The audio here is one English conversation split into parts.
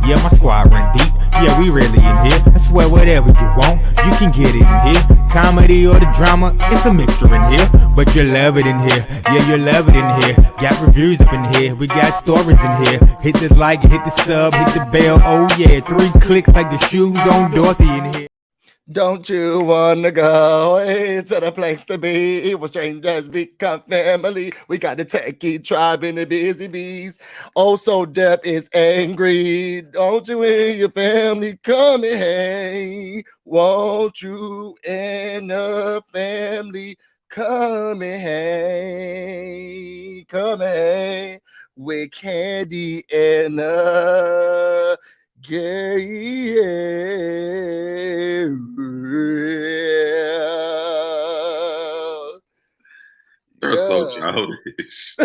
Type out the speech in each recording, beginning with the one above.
Yeah, my squad run deep. Yeah, we really in here. I swear whatever you want, you can get it in here. Comedy or the drama, it's a mixture in here. But you love it in here. Yeah, you love it in here. Got reviews up in here. We got stories in here. Hit the like, hit the sub, hit the bell. Oh yeah, 3 clicks like the shoes on Dorothy in here. Don't you wanna go to the place to be where strangers become family? We got the techie tribe and the busy bees. Also, Deb is angry. Don't you and your family come and hang? Won't you and the family come and hang? Come and hang with Kandi and gay. They're so childish.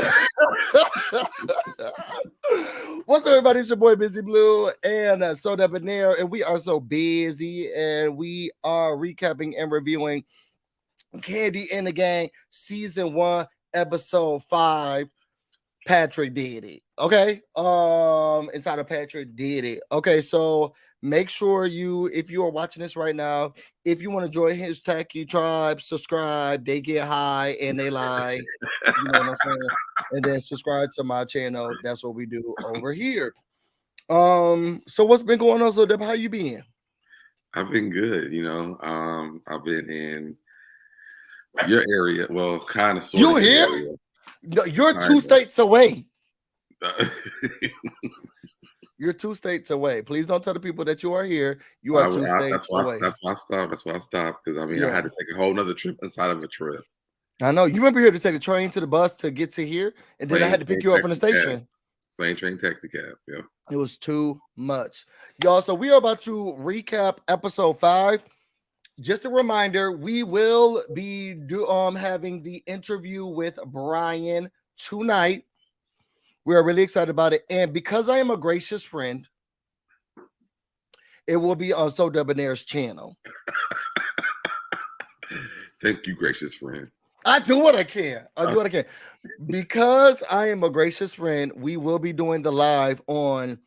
What's up, everybody? It's your boy BusyBlu and So Debonair, and we are so busy, and we are recapping and reviewing Kandi and the Gang Season 1, Episode 5. Patrick did it. Okay. Entitled Patrick did it. Okay, so make sure if you are watching this right now, if you want to join his tacky tribe, subscribe. They get high and they lie. You know what I'm saying? And then subscribe to my channel. That's what we do over here. So what's been going on? So Deb, how you been? I've been good, I've been in your area. Well, kind of sort you of here? area. No, you're 2 states away. You're 2 states away. Please don't tell the people that you are here. You are 2 states away. That's why I stopped. That's why I stopped. Because I had to take a whole nother trip inside of a trip. I know. You remember here to take a train to the bus to get to here, and then I had to pick you up from the station. Plane, train, taxi cab. Yeah. It was too much, y'all. So we are about to recap episode 5. Just a reminder, we will be having the interview with Brian tonight. We are really excited about it. And because I am a gracious friend, it will be on So Debonair's channel. Thank you, gracious friend. I do what I can. Because I am a gracious friend, we will be doing the live on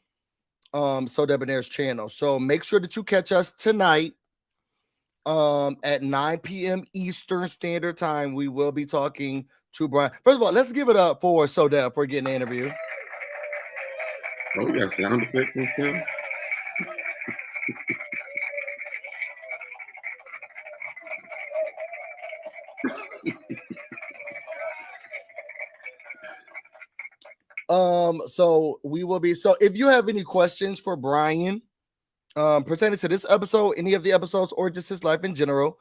So Debonair's channel. So make sure that you catch us tonight. At 9 p.m. Eastern Standard Time. We will be talking to Brian. First of all, let's give it up for So Deb for getting the interview. Oh, we got sound effects and stuff. So we will be. So if you have any questions for Brian, pertaining to this episode, any of the episodes, or just his life in general,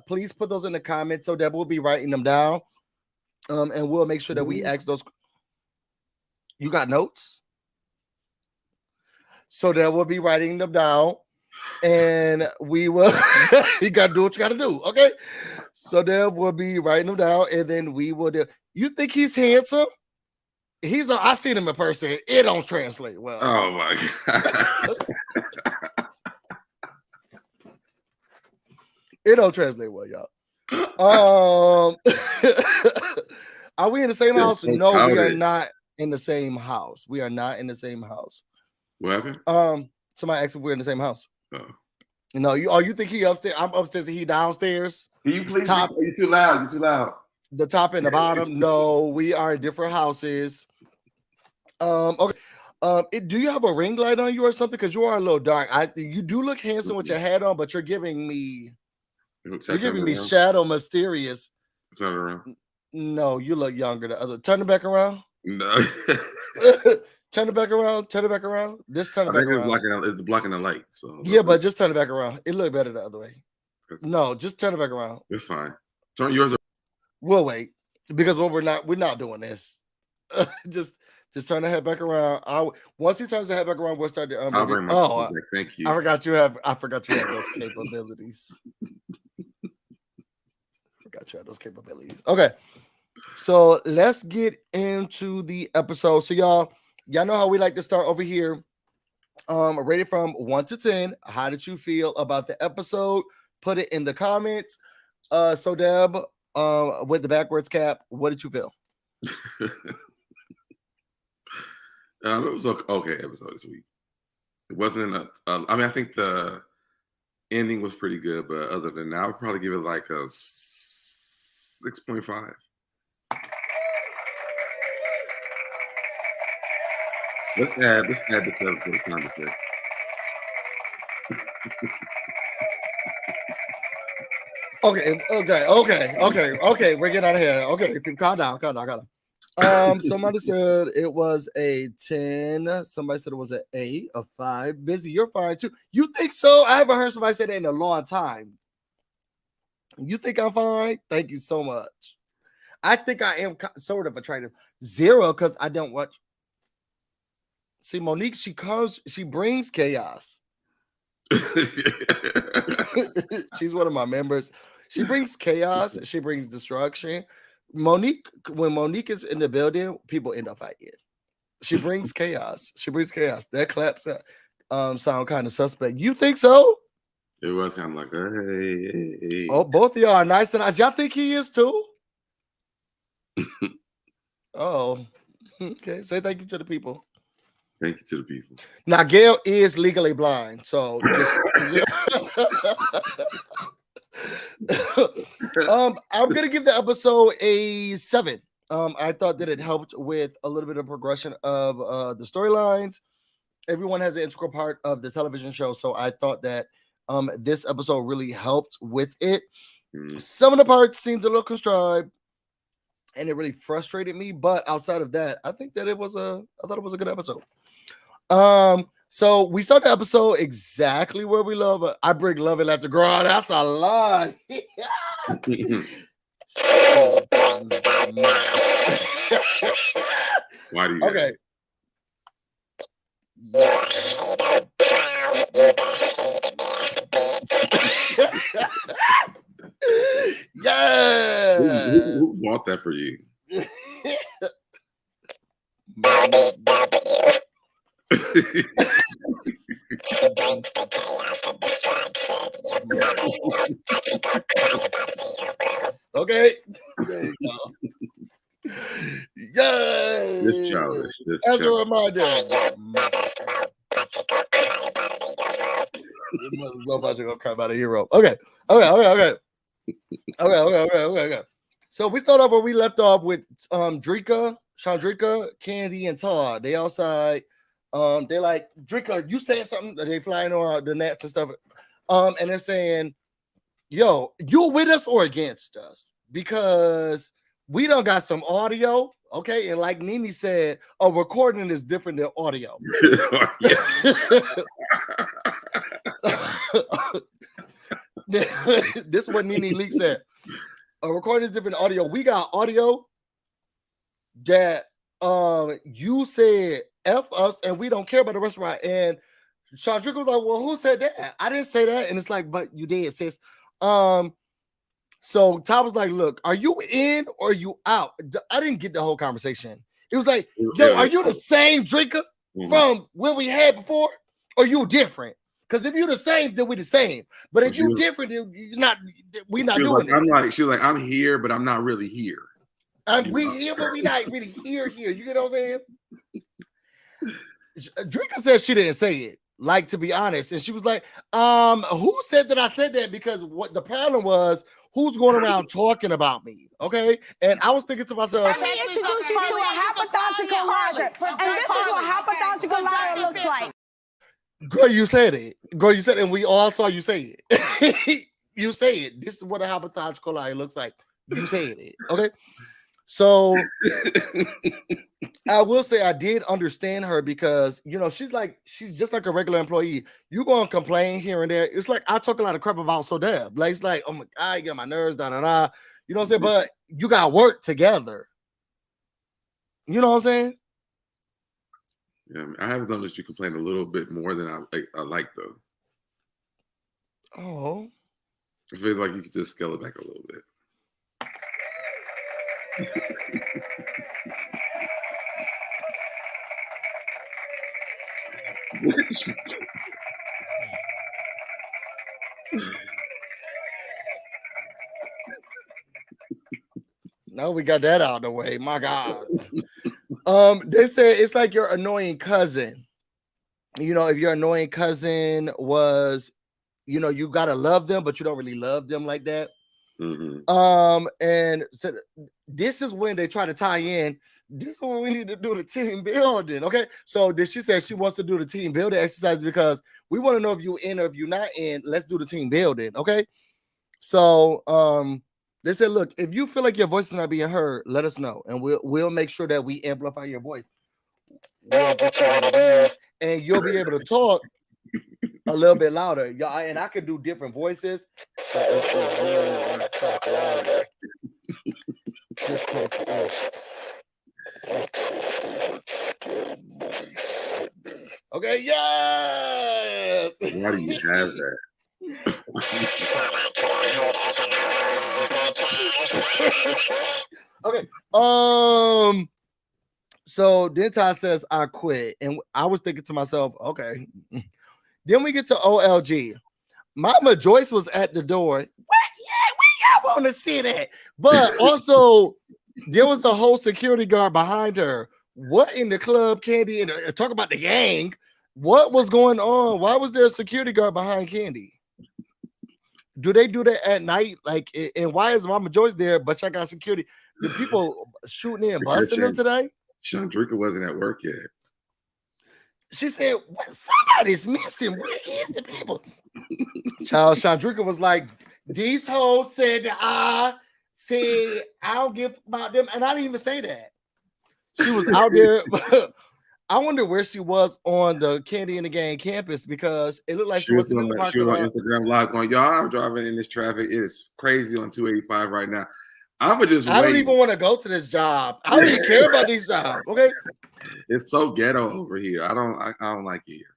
please put those in the comments. So Deb will be writing them down, and we'll make sure that we ask those. You got notes? So Deb will be writing them down, and we will. You gotta do what you gotta do, okay? So Deb will be writing them down, and then we will do. You think he's handsome? I seen him in person. It don't translate well. Oh my god. It don't translate well, y'all. Are we in the same house? No, we are not in the same house. We are not in the same house. What happened? Somebody asked if we're in the same house. Oh. No, you think he upstairs? I'm upstairs and he downstairs? Can you please top? You're too loud. You're too loud. The top and the bottom. No, we are in different houses. Okay. Do you have a ring light on you or something? Because you are a little dark. You do look handsome with your hat on, but you're giving me shadow mysterious. Turn around. No, you look younger. The other. Turn it back around. No. Turn it back around. Turn it back around. Just turn it back around. It's blocking the light. So yeah, but just turn it back around. It look better the other way. No, just turn it back around. It's fine. Turn yours. We'll wait because we're not doing this. Just turn the head back around. Once he turns the head back around, we'll start the thank you. I forgot you have those capabilities. Okay. So let's get into the episode. So y'all know how we like to start over here. Rated from 1 to 10. How did you feel about the episode? Put it in the comments. So Deb, with the backwards cap, what did you feel? It was okay episode this week. It wasn't I mean, I think the ending was pretty good, but other than that, I would probably give it like a 6.5. Let's add the 7 for the sound effect. Okay. We're getting out of here. Okay, calm down. Somebody said it was a 10. Somebody said it was an 8, a 5. Busy, you're fine too. You think so? I haven't heard somebody say that in a long time. You think I'm fine? Thank you so much. I think I am sort of a trainer. 0 because I don't watch. See, Monique, she brings chaos. She's one of my members. She brings chaos. She brings destruction. Monique, when Monique is in the building, people end up fighting. She brings chaos. That clap sound kind of suspect. You think so? It was kind of like, hey. Oh, both of y'all are nice and nice. Y'all think he is too? Oh, okay. Say thank you to the people. Thank you to the people. Now, Gail is legally blind, so just I'm gonna give the episode a 7. I thought that it helped with a little bit of progression of the storylines. Everyone has an integral part of the television show, so I thought that this episode really helped with it. Some of the parts seemed a little contrived, and it really frustrated me. But outside of that, I think that I thought it was a good episode. So we start the episode exactly where we love it. I bring love and laughter. Girl, that's a lie. Why do you? Okay. Yeah. Who bought that for you? Okay. There you go. Yay! This childish. As a reminder. Nobody gonna cry about a hero. Okay. So we start off where we left off with Chandrika, Kandi, and Todd. They outside. They're like, Drika, you said something. They flying on the nets and stuff. And they're saying, yo, you with us or against us? Because we don't got some audio. Okay. And like Nene said, a recording is different than audio. This is what Nene Leak said. A recording is different than audio. We got audio that you said F us and we don't care about the restaurant. And Chandrika was like, well, who said that? I didn't say that. And it's like, but you did, sis. So Todd was like, look, are you in or you out? I didn't get the whole conversation. It was like, yo, are you the same drinker from when we had before? Or you different? Because if you're the same, then we're the same. But if you're different, then we're not doing it. She was like, I'm here, but I'm not really here. We here, but we not really here. You get what I'm saying? Drinker said she didn't say it. Like, to be honest. And she was like, who said that I said that? Because what the problem was, who's going around talking about me? Okay. And I was thinking to myself, let me introduce you to a hypothetical liar. And this is what hypothetical liar looks like. Girl, you said it. And we all saw you say it. You say it. This is what a hypothetical liar looks like. You said it. Okay. So I will say I did understand her because, you know, she's just like a regular employee. You gonna complain here and there. It's like I talk a lot of crap about Sodeb. Like, it's like, oh my God, I get my nerves, da da da. You know what I'm saying? But you got work together. You know what I'm saying? Yeah, I have noticed you complain a little bit more than I like though. Oh. I feel like you could just scale it back a little bit. Now we got that out of the way. My God. They said it's like your annoying cousin. you know, if your annoying cousin was, you know, you gotta love them, but you don't really love them like that. And so this is when they try to tie in. This is when we need to do the team building. Okay. So she said she wants to do the team building exercise because we want to know if you in or if you're not in. Let's do the team building. Okay. So they said, look, if you feel like your voice is not being heard, let us know, and we'll make sure that we amplify your voice. We'll get you one of these, and you'll be able to talk a little bit louder. Y'all, and I can do different voices. So if you really want to talk louder, just go to this. Okay, yes. Why do you have that? Okay. So then Ty says I quit, and I was thinking to myself, okay. Then we get to OLG. Mama Joyce was at the door. What? Yeah, we want to see that. But also, there was a whole security guard behind her. What in the club, Kandi? And talk about the gang. What was going on? Why was there a security guard behind Kandi? Do they do that at night? Like, and why is Mama Joyce there? But y'all got security. The people shooting in, busting them today. Chandrika wasn't at work yet. She said, what, somebody's missing. Where is the people? Child, Chandrika was like, these hoes said that I don't give about them. And I didn't even say that. She was out there. I wonder where she was on the Kandi and the Gang campus because it looked like she was on Instagram live going, y'all, I'm driving in this traffic. It is crazy on 285 right now. I don't even want to go to this job. I don't even care about these jobs. Okay. It's so ghetto over here. I don't like it here.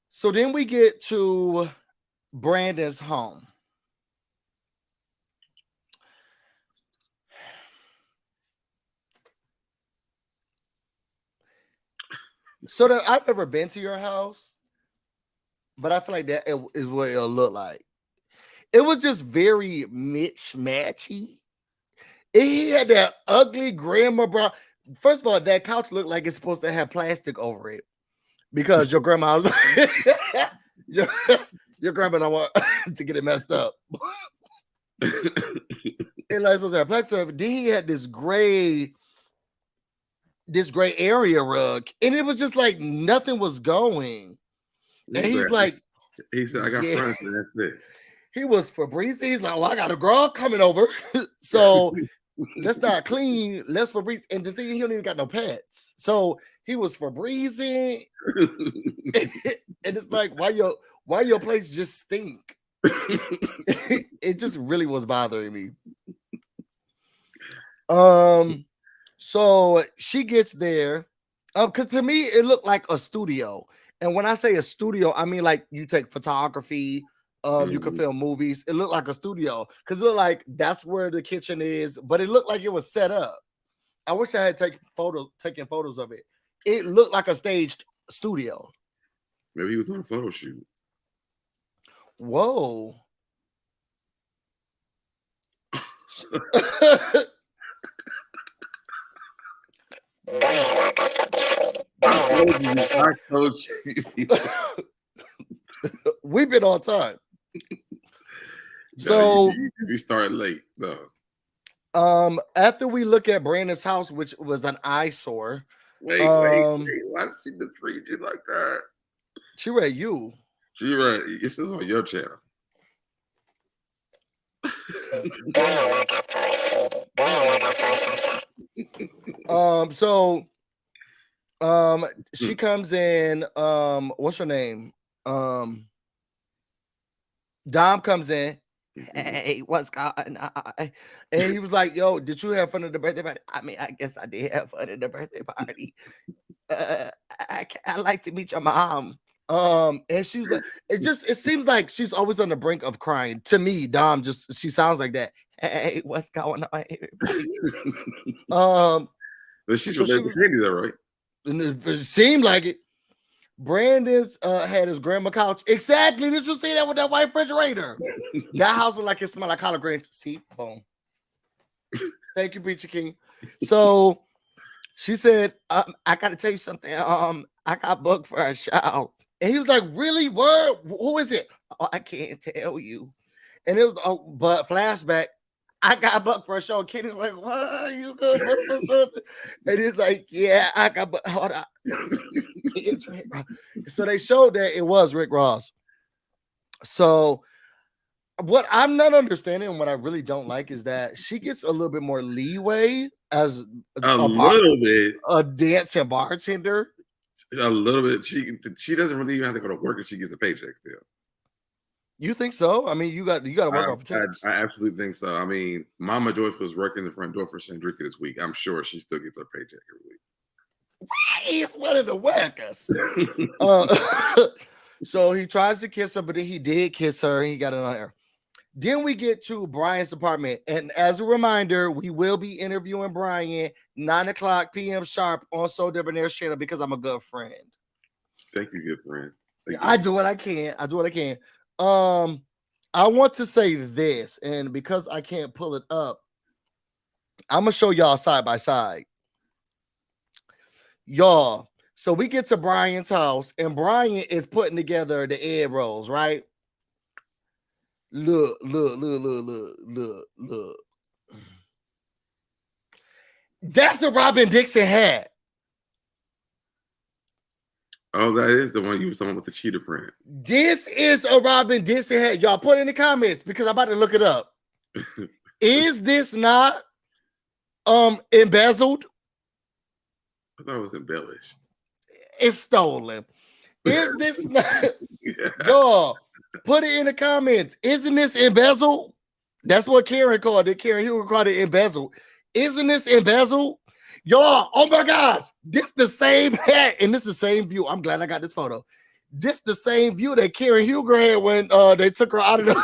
So then we get to Brandon's home. So I've never been to your house, but I feel like that is what it'll look like. It was just very mismatchy. He had that ugly grandma brown. First of all, that couch looked like it's supposed to have plastic over it because your grandma's your grandma don't want to get it messed up. It like supposed to have plastic over it. Then he had this gray area rug, and it was just like nothing was going. And he's like, he said, I got friends, and that's it. He was Febreze. He's like, well, I got a girl coming over. So let's not clean. Let's Febreze. And the thing, he don't even got no pets. So he was Febreze. And it's like, why your place just stink? It just really was bothering me. So she gets there. Because to me, it looked like a studio. And when I say a studio, I mean like you take photography. You could film movies. It looked like a studio because it looked like that's where the kitchen is, but it looked like it was set up. I wish I had taken photos of it. It looked like a staged studio. Maybe he was on a photo shoot. Whoa. I told you. We've been on time. So we started late though. After we look at Brandon's house, which was an eyesore. Wait. Why did she treat you like that? She read you. She read. This is on your channel. She comes in. What's her name? Dom comes in. Hey, what's going on? And he was like, yo, did you have fun at the birthday party? I mean, I guess I did have fun at the birthday party. I like to meet your mom. And she was like, it seems like she's always on the brink of crying. To me, Dom she sounds like that. Hey, what's going on? But she's related to Kandi though, right? And it seemed like it. Brandon's had his grandma couch. Exactly. Did you see that with that white refrigerator? That house looked like it smelled like collard greens. See, boom. Thank you, Preacher King. So She said, I gotta tell you something. I got booked for a show. And he was like, really? Word? Who is it? Oh, I can't tell you. And it was, but flashback, I got booked for a show. Kenny's like, what? You got booked for something? And he's like, yeah, I got booked. Hold on. It's Rick Ross. So they showed that it was Rick Ross. So what I'm not understanding and what I really don't like is that she gets a little bit more leeway as a dancing bartender. A little bit. She doesn't really even have to go to work and she gets a paycheck still. You think so? I mean, you got to work off tips. I absolutely think so. I mean, Mama Joyce was working the front door for Chandrika this week. I'm sure she still gets her paycheck every week. He's one of the workers. So he tries to kiss her, but then he did kiss her and he got it on her. Then we get to Brian's apartment. And as a reminder, we will be interviewing Brian 9:00 p.m. sharp on So Debonair's channel because I'm a good friend. Thank you, good friend. I do what I can. I want to say this, and because I can't pull it up, I'm gonna show y'all side by side. Y'all, so we get to Brian's house, and Brian is putting together the egg rolls, right? Look. That's a Robin Dixon hat. Oh, that is the one you was talking with the cheetah print. This is a Robin Dixon hat. Y'all put it in the comments because I'm about to look it up. Is this not embezzled? I thought it was embellished. It's stolen. Is this not? Y'all, put it in the comments. Isn't this embezzled? That's what Karen called it. Karen Hugo called it embezzled. Isn't this embezzled? Y'all, oh my gosh, this the same hat and this the same view. I'm glad I got this photo. This the same view that Karen Hugo had when they took her out of the.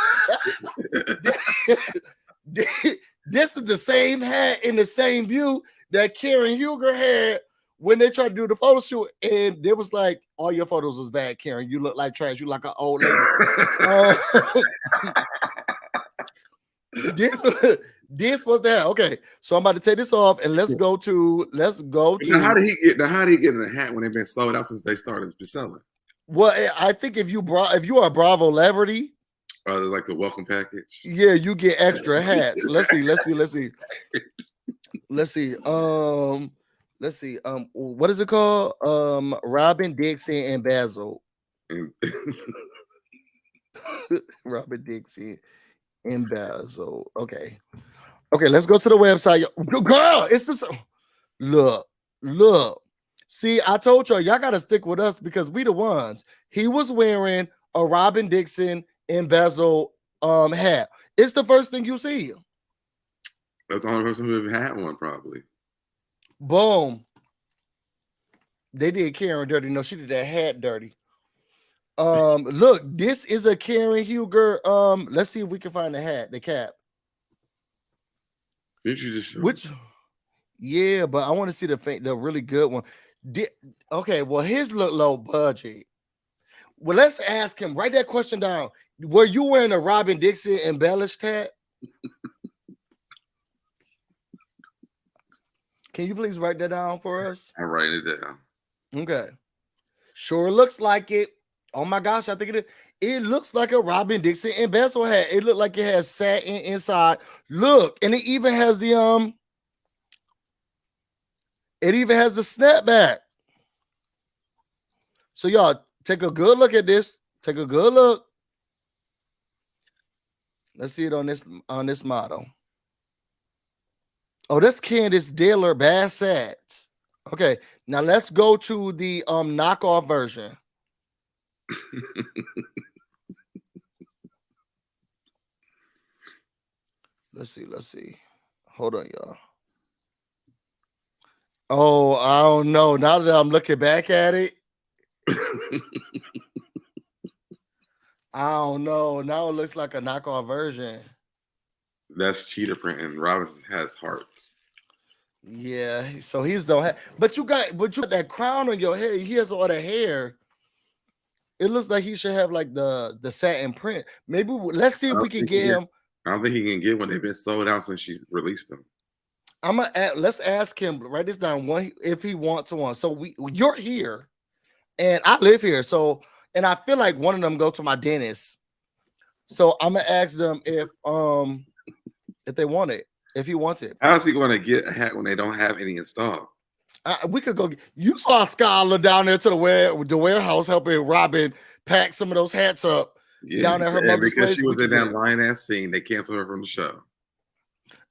This is the same hat and the same view that Karen Hugo had when they tried to do the photo shoot, and they was like, all your photos was bad, Karen. You look like trash. You like an old lady. This was that. Okay, so I'm about to take this off and let's go to. Now, how did he get in a hat when they've been sold out since they started selling? Well, I think if you are Bravo celebrity, there's like the welcome package. Yeah, you get extra hats. Let's see. What is it called? Robin Dixon and Basil. Robin Dixon and Basil. Okay, let's go to the website. Girl, it's this. Look. See, I told y'all gotta stick with us because we the ones. He was wearing a Robin Dixon and Basil hat. It's the first thing you see. That's the only person who ever had one, probably. Boom. They did Karen dirty. No, she did that hat dirty. Look, this is a Karen Huger. Let's see if we can find the hat, the cap. Didn't you just show which? Yeah, but I want to see the really good one. Okay, well, his look low budget. Well, let's ask him. Write that question down. Were you wearing a Robin Dixon embellished hat? Can you please write that down for us? I'll write it down. Okay. Sure looks like it. Oh my gosh, I think it is. It looks like a Robin Dixon embezzle hat. It looked like it has satin inside. Look, and it even has the snapback. So y'all take a good look at this. Take a good look. Let's see it on this model. Oh, that's Candace Diller Bassett. Okay, now let's go to the knockoff version. Let's see. Hold on, y'all. Oh, I don't know. Now that I'm looking back at it, I don't know. Now it looks like a knockoff version. That's cheetah print, and Robinson has hearts. Yeah, so he's don't have. But you got that crown on your head. He has all the hair. It looks like he should have like the satin print. Maybe let's see if we can get him. I don't think he can get one. They've been sold out since she released them. let's ask him. Write this down. One, if he wants one. So you're here, and I live here. So, and I feel like one of them go to my dentist. So I'm gonna ask them if they want it. If he wants it. How's he going to get a hat when they don't have any installed? We could go. You saw Skylar down there to the warehouse helping Robin pack some of those hats up down at her mother's because place. she was in that line ass scene. They canceled her from the show.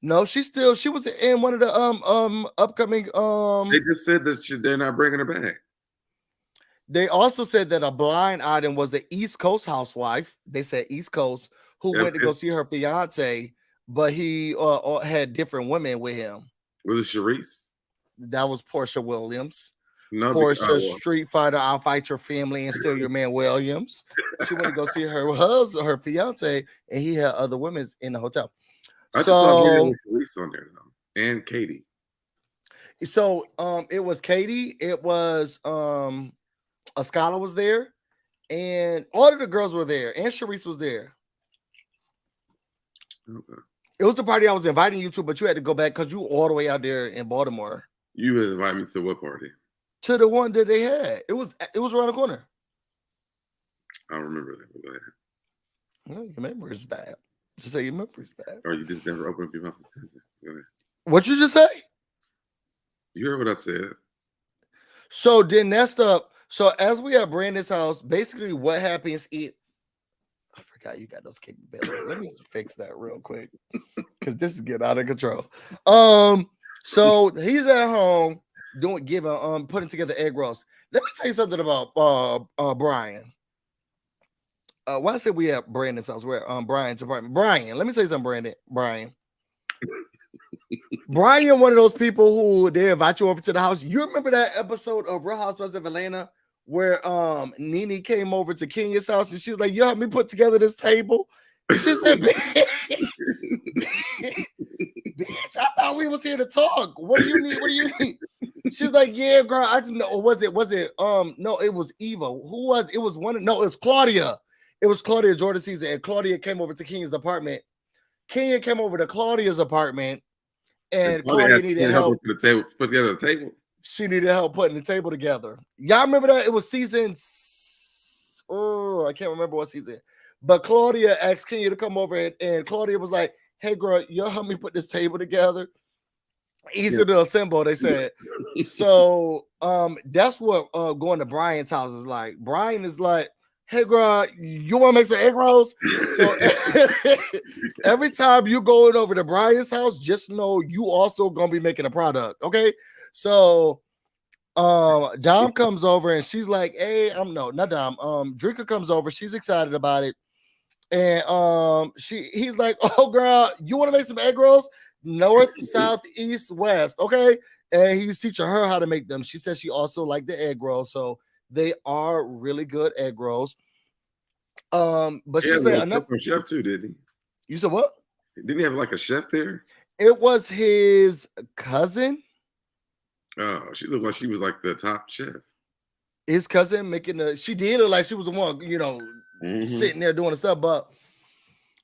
No, she was in one of the upcoming They just said that they're not bringing her back. They also said that a blind item was an East Coast housewife. They said East Coast who went to go see her fiance, but he had different women with him. Was it Sharice? That was Portia Williams. No, Portia Street Fighter, I'll fight your family and steal your man Williams. She went to go see her husband, her fiance, and he had other women in the hotel. I just saw Sharice on there though, and Katie. So it was Katie. It was Ascala was there, and all of the girls were there, and Sharice was there. Okay. It was the party I was inviting you to, but you had to go back because you all the way out there in Baltimore. You would invite me to what party? To the one that they had. It was around the corner. I don't remember that. Go ahead. Well, your memory is bad. Just say your memory is bad. Or you just never opened up your mouth. Go ahead. What you just say? You heard what I said. So then so as we at Brandon's house, basically what happens I forgot you got those capabilities. Let me fix that real quick because this is getting out of control. So he's at home putting together egg rolls. Let me tell you something about Brian. Why I said we at Brandon's house? We're at Brian's apartment. Brian, let me tell you something, Brian. Brian, one of those people who they invite you over to the house. You remember that episode of Real Housewives of Atlanta where Nene came over to Kenya's house and she was like, "You help me put together this table." And she said, "Bitch, I thought we was here to talk. What do you need? What do you need?" She's like, "Yeah, girl. I just know." Was it? No, it was Eva. Who was? It was one. No, it was Claudia. It was Claudia Jordan season, and Claudia came over to Kenya's apartment. Kenya came over to Claudia's apartment, and Claudia needed help put together the table. She needed help putting the table together. Y'all remember that? It was season. I can't remember what season. But Claudia asked Kenya to come over, and Claudia was like, "Hey, girl, you'll help me put this table together." Easy to assemble, they said. So that's what going to Brian's house is like. Brian is like, "Hey, girl, you want to make some egg rolls?" So every time you going over to Brian's house, just know you also gonna be making a product, okay? So Dom comes over and she's like, "Hey, not Dom. Drinker comes over. She's excited about it, and he's like, "Oh, girl, you want to make some egg rolls? North, south, east, west, okay?" And he's teaching her how to make them. She says she also liked the egg rolls, so they are really good egg rolls. But she said enough from chef too, didn't he? You said what? Didn't he have like a chef there? It was his cousin. Oh, she looked like she was like the top chef. His cousin she did look like she was the one, sitting there doing the stuff, but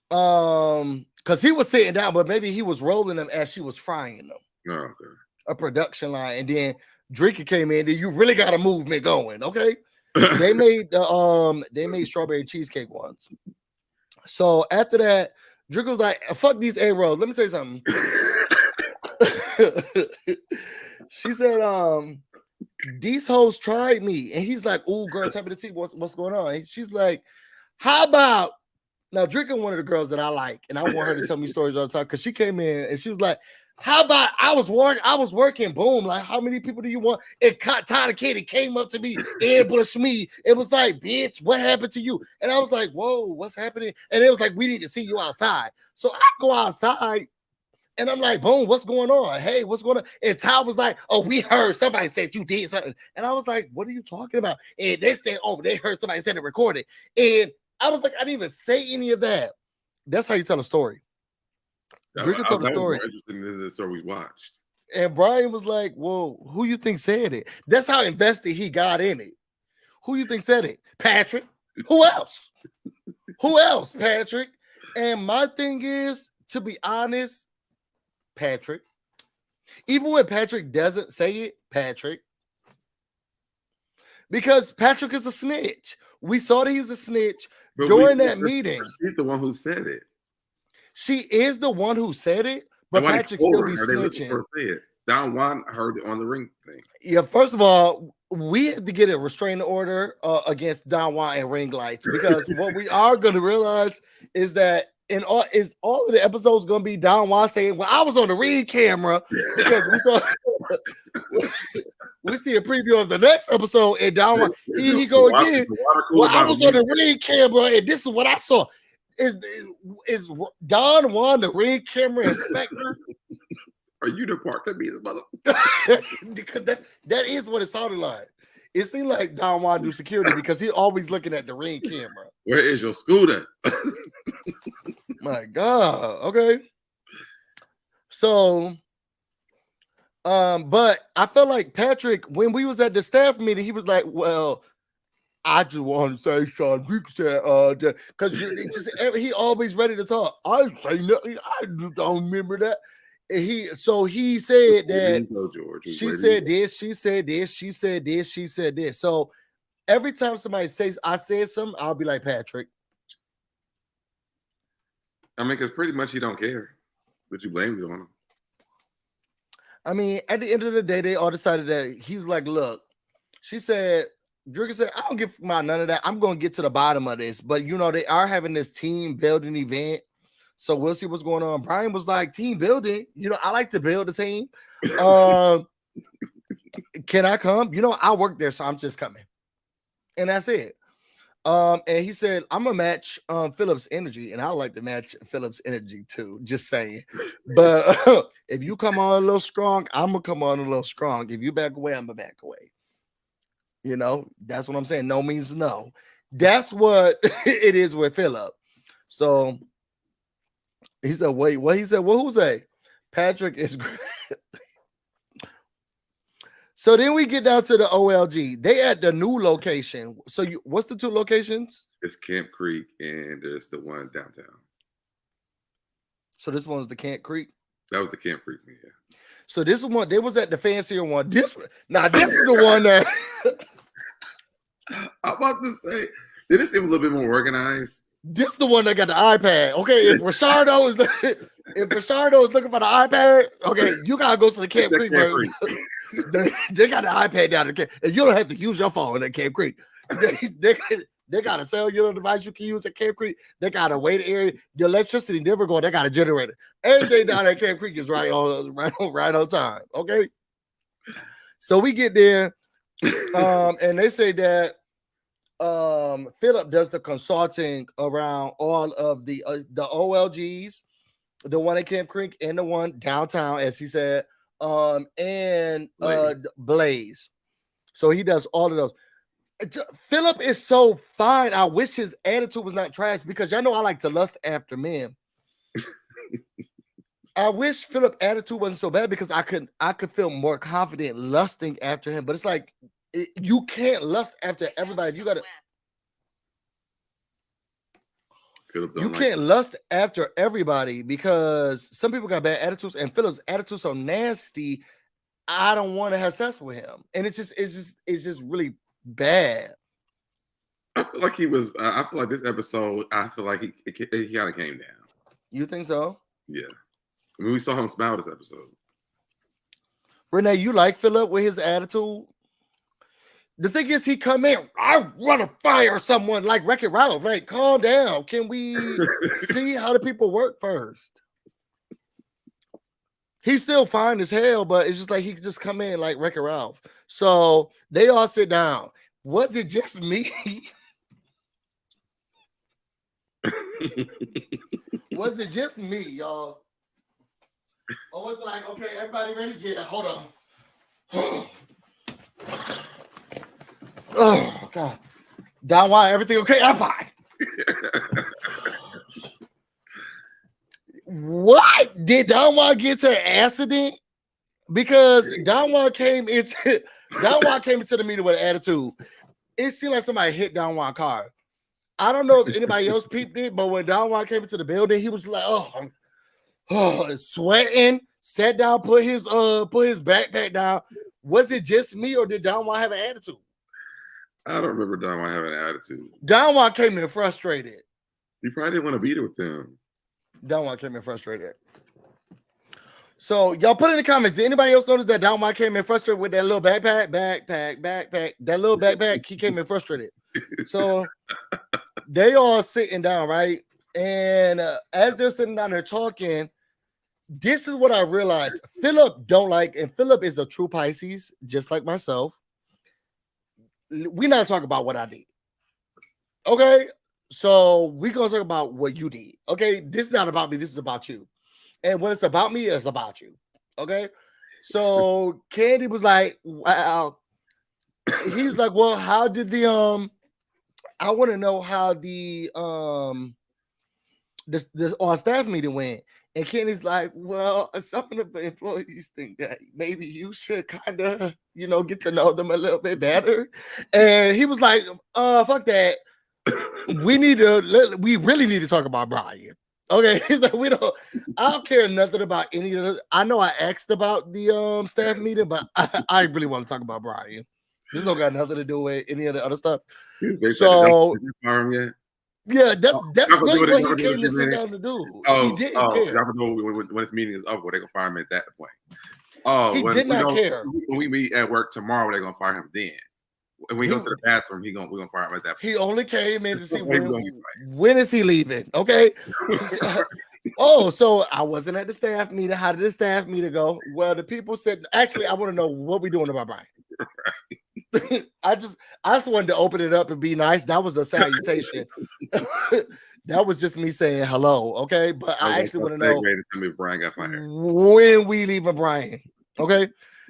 because he was sitting down, but maybe he was rolling them as she was frying them. Oh, okay. A production line, and then Drinker came in. Then you really got a movement going, okay? They made strawberry cheesecake ones. So after that, Drinker was like, "Fuck these egg rolls. Let me tell you something." She said, "These hoes tried me," and he's like, "Ooh, girl, tell me the tea. What's going on?" And she's like, "How about?" Now, drinking one of the girls that I like, and I want her to tell me stories all the time because she came in and she was like, "How about I was working, boom, like how many people do you want?" And Tyler Katie came up to me, ambushed me. It was like, "Bitch, what happened to you?" And I was like, "Whoa, what's happening?" And it was like, "We need to see you outside." So I go outside and I'm like, "Boom, what's going on? Hey, what's going on?" And Ty was like, "Oh, we heard somebody said you did something." And I was like, "What are you talking about?" And they said, "Oh, they heard somebody said it recorded." And I was like, I didn't even say any of that. That's how you tell a story. Drinker told the story. More interested in the story we watched. And Brian was like, "Well, who you think said it?" That's how invested he got in it. Who you think said it? Patrick. Who else? Who else, Patrick? And my thing is, to be honest, Patrick. Even when Patrick doesn't say it, Patrick. Because Patrick is a snitch. We saw that he's a snitch during that meeting. She's the one who said it. She is the one who said it, but Patrick still be snitching. Don Juan heard it on the ring thing. Yeah, first of all, we have to get a restraining order against Don Juan and ring lights, because what we are going to realize is that all of the episodes going to be Don Juan saying, "Well, I was on the ring camera," because we saw we see a preview of the next episode, and Don Juan he go again. "Well, I was on the ring camera, and this is what I saw." Is Don Juan the ring camera inspector? Are you the part that be the mother? Because that is what it sounded like. It seemed like Don Juan do security because he's always looking at the ring camera. Where is your scooter? My God. Okay. So, but I felt like Patrick, when we was at the staff meeting, he was like, "Well, I just want to say Sean Vick said, because he always ready to talk. I didn't say nothing. I don't remember that." He said that she said this, she said this, she said this, she said this. So every time somebody says I said something, I'll be like, Patrick. I mean, because pretty much he don't care, but you blame it on him. I mean, at the end of the day, they all decided that he was like, "Look," she said, Drigger said, "I don't give about none of that. I'm going to get to the bottom of this." But, you know, they are having this team building event. So we'll see what's going on. Brian was like, "Team building. You know, I like to build a team. Can I come? You know, I work there, so I'm just coming." And that's it. And he said, "I'm going to match Philip's energy." And I like to match Philip's energy too. Just saying. But if you come on a little strong, I'm going to come on a little strong. If you back away, I'm going to back away. You know, that's what I'm saying. No means no. That's what it is with Philip. So he said, "Wait, what?" He said, "Well, who's that?" Patrick is great. So then we get down to the OLG. They at the new location. So what's the two locations? It's Camp Creek and there's the one downtown. So this one's the Camp Creek? That was the Camp Creek, yeah. So this one, they was at the fancier one. This is the one that I'm about to say, did it seem a little bit more organized? This the one that got the iPad. Okay, if Ricciardo is looking for the iPad, okay, you gotta go to the Camp Creek. They got the iPad down there, and you don't have to use your phone at Camp Creek. They got a cellular device you can use at Camp Creek. They got a waiting area. The electricity never going. They got a generator. Everything down at Camp Creek is right on time. Okay, so we get there, and they say that Philip does the consulting around all of the OLGs, the one at Camp Creek and the one downtown, as he said, and Blaze. So he does all of those. Philip is so fine. I wish his attitude was not trash, because y'all know I like to lust after men. I wish Philip's attitude wasn't so bad, because I could feel more confident lusting after him. But it's like, you can't lust after everybody. You gotta. You can't lust after everybody, because some people got bad attitudes, and Philip's attitude so nasty. I don't want to have sex with him, and it's just really bad. I feel like he was. I feel like this episode. I feel like he kind of came down. You think so? Yeah. I mean, we saw him smile this episode. Renee, you like Philip with his attitude? The thing is, he come in, "I want to fire someone," like Wreck-It Ralph. Right? Calm down. Can we see how the people work first? He's still fine as hell, but it's just like he could just come in like Wreck-It Ralph. So they all sit down. Was it just me? Was it just me, y'all? Or was it like, okay, everybody ready? Yeah, hold on. Oh, God. Don Juan, everything okay? I'm fine. What? Did Don Juan get to an accident? Because Don Juan came into the meeting with an attitude. It seemed like somebody hit Don Juan's car. I don't know if anybody else peeped it, but when Don Juan came into the building, he was like, oh, sweating. sat down, put his backpack down. Was it just me, or did Don Juan have an attitude? I don't remember Don Juan having an attitude. Don Juan came in frustrated. You probably didn't want to be there with them. Don Juan came in frustrated. So y'all put in the comments. Did anybody else notice that Don Juan came in frustrated with that little backpack? That little backpack. He came in frustrated. So they all sitting down, right? And as they're sitting down there talking, this is what I realized. Philip don't like, and Philip is a true Pisces, just like myself. We're not talking about what I did. Okay? So we're going to talk about what you did. Okay? This is not about me. This is about you. And when it's about me, it's about you. Okay? So Kandi was like, wow. He's like, well, how did the I want to know how the our staff meeting went. And Kenny's like, well, some of the employees think that maybe you should kind of, get to know them a little bit better. And he was like, fuck that. We really need to talk about Brian. Okay. He's like, I don't care nothing about any of this. I know I asked about the staff meeting, but I really want to talk about Brian. This don't got nothing to do with any of the other stuff. So, yeah, that's really what he came to sit down to do. He didn't care. Y'all know when his meeting is over, they're gonna fire him at that point. He did not care. When we meet at work tomorrow, they're gonna fire him then. When we go to the bathroom, we're gonna fire him at that point. He only came in to see when is he leaving? Okay. So I wasn't at the staff meeting. How did the staff meeting go? Well, the people said, actually, I want to know what we doing about Brian. Right. I just wanted to open it up and be nice. That was a salutation. That was just me saying hello, okay? But I actually want to know if Brian got fired. When we leaving Brian, okay?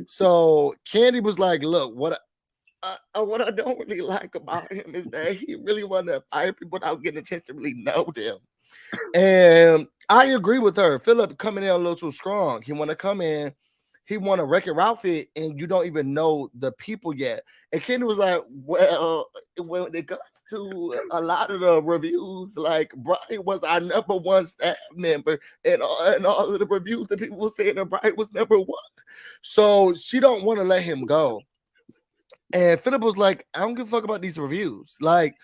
So Kandi was like, "Look, what I don't really like about him is that he really wanted to fire people without getting a chance to really know them." And I agree with her. Philip coming in a little too strong. He want to come in. He want a record outfit, and you don't even know the people yet. And Kandi was like, well, when it comes to a lot of the reviews, like Brian was our number one staff member, and all of the reviews that people were saying that Brian was number one. So she don't want to let him go. And Philip was like, I don't give a fuck about these reviews. Like,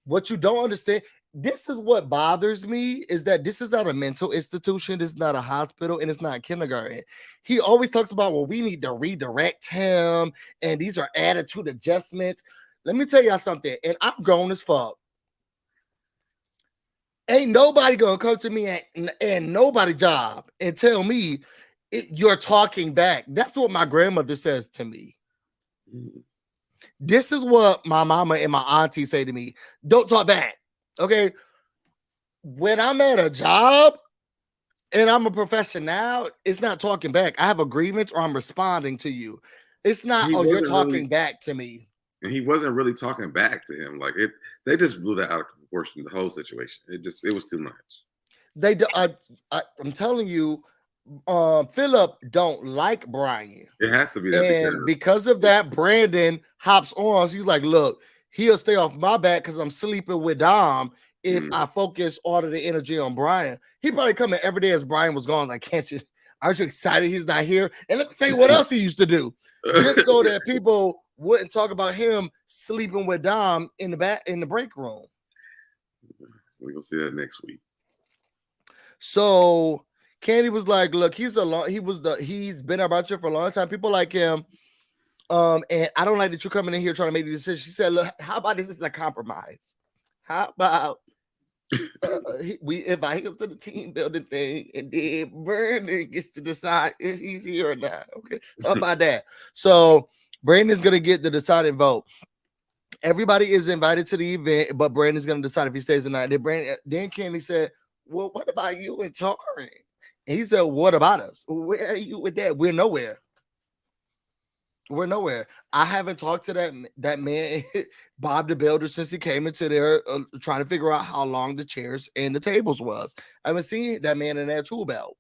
what you don't understand, this is what bothers me, is that this is not a mental institution, this is not a hospital, and it's not kindergarten. He always talks about, well, we need to redirect him, and these are attitude adjustments. Let me tell y'all something, and I'm grown as fuck. Ain't nobody gonna come to me and nobody's job and tell me you're talking back. That's what my grandmother says to me. This is what my mama and my auntie say to me. Don't talk back. Okay. When I'm at a job and I'm a professional, it's not talking back. I have a grievance or I'm responding to you. It's not, you're talking back to me. And he wasn't really talking back to him. Like they just blew that out of proportion, the whole situation. It was too much. I'm telling you, Philip don't like Brian. It has to be that. And because of that, Brandon hops on. So he's like, look, he'll stay off my back because I'm sleeping with Dom if I focus all of the energy on Brian. He probably come in every day as Brian was gone. Like, aren't you excited he's not here? And let me tell you what else he used to do. Just so that people wouldn't talk about him sleeping with Dom in the break room. We're gonna see that next week. So Kandi was like, look, he's been about you for a long time. People like him. And I don't like that you're coming in here trying to make the decision. She said, look, how about this is a compromise? How about we invite him to the team building thing, and then Brandon gets to decide if he's here or not. Okay. How about that? So Brandon's gonna get the deciding vote. Everybody is invited to the event, but Brandon's gonna decide if he stays or not. Then Kandi said, well, what about you and Tari? And he said, what about us? Where are you with that? We're nowhere. We're nowhere. I haven't talked to that man, Bob the Builder, since he came into there trying to figure out how long the chairs and the tables was. I haven't seen that man in that tool belt.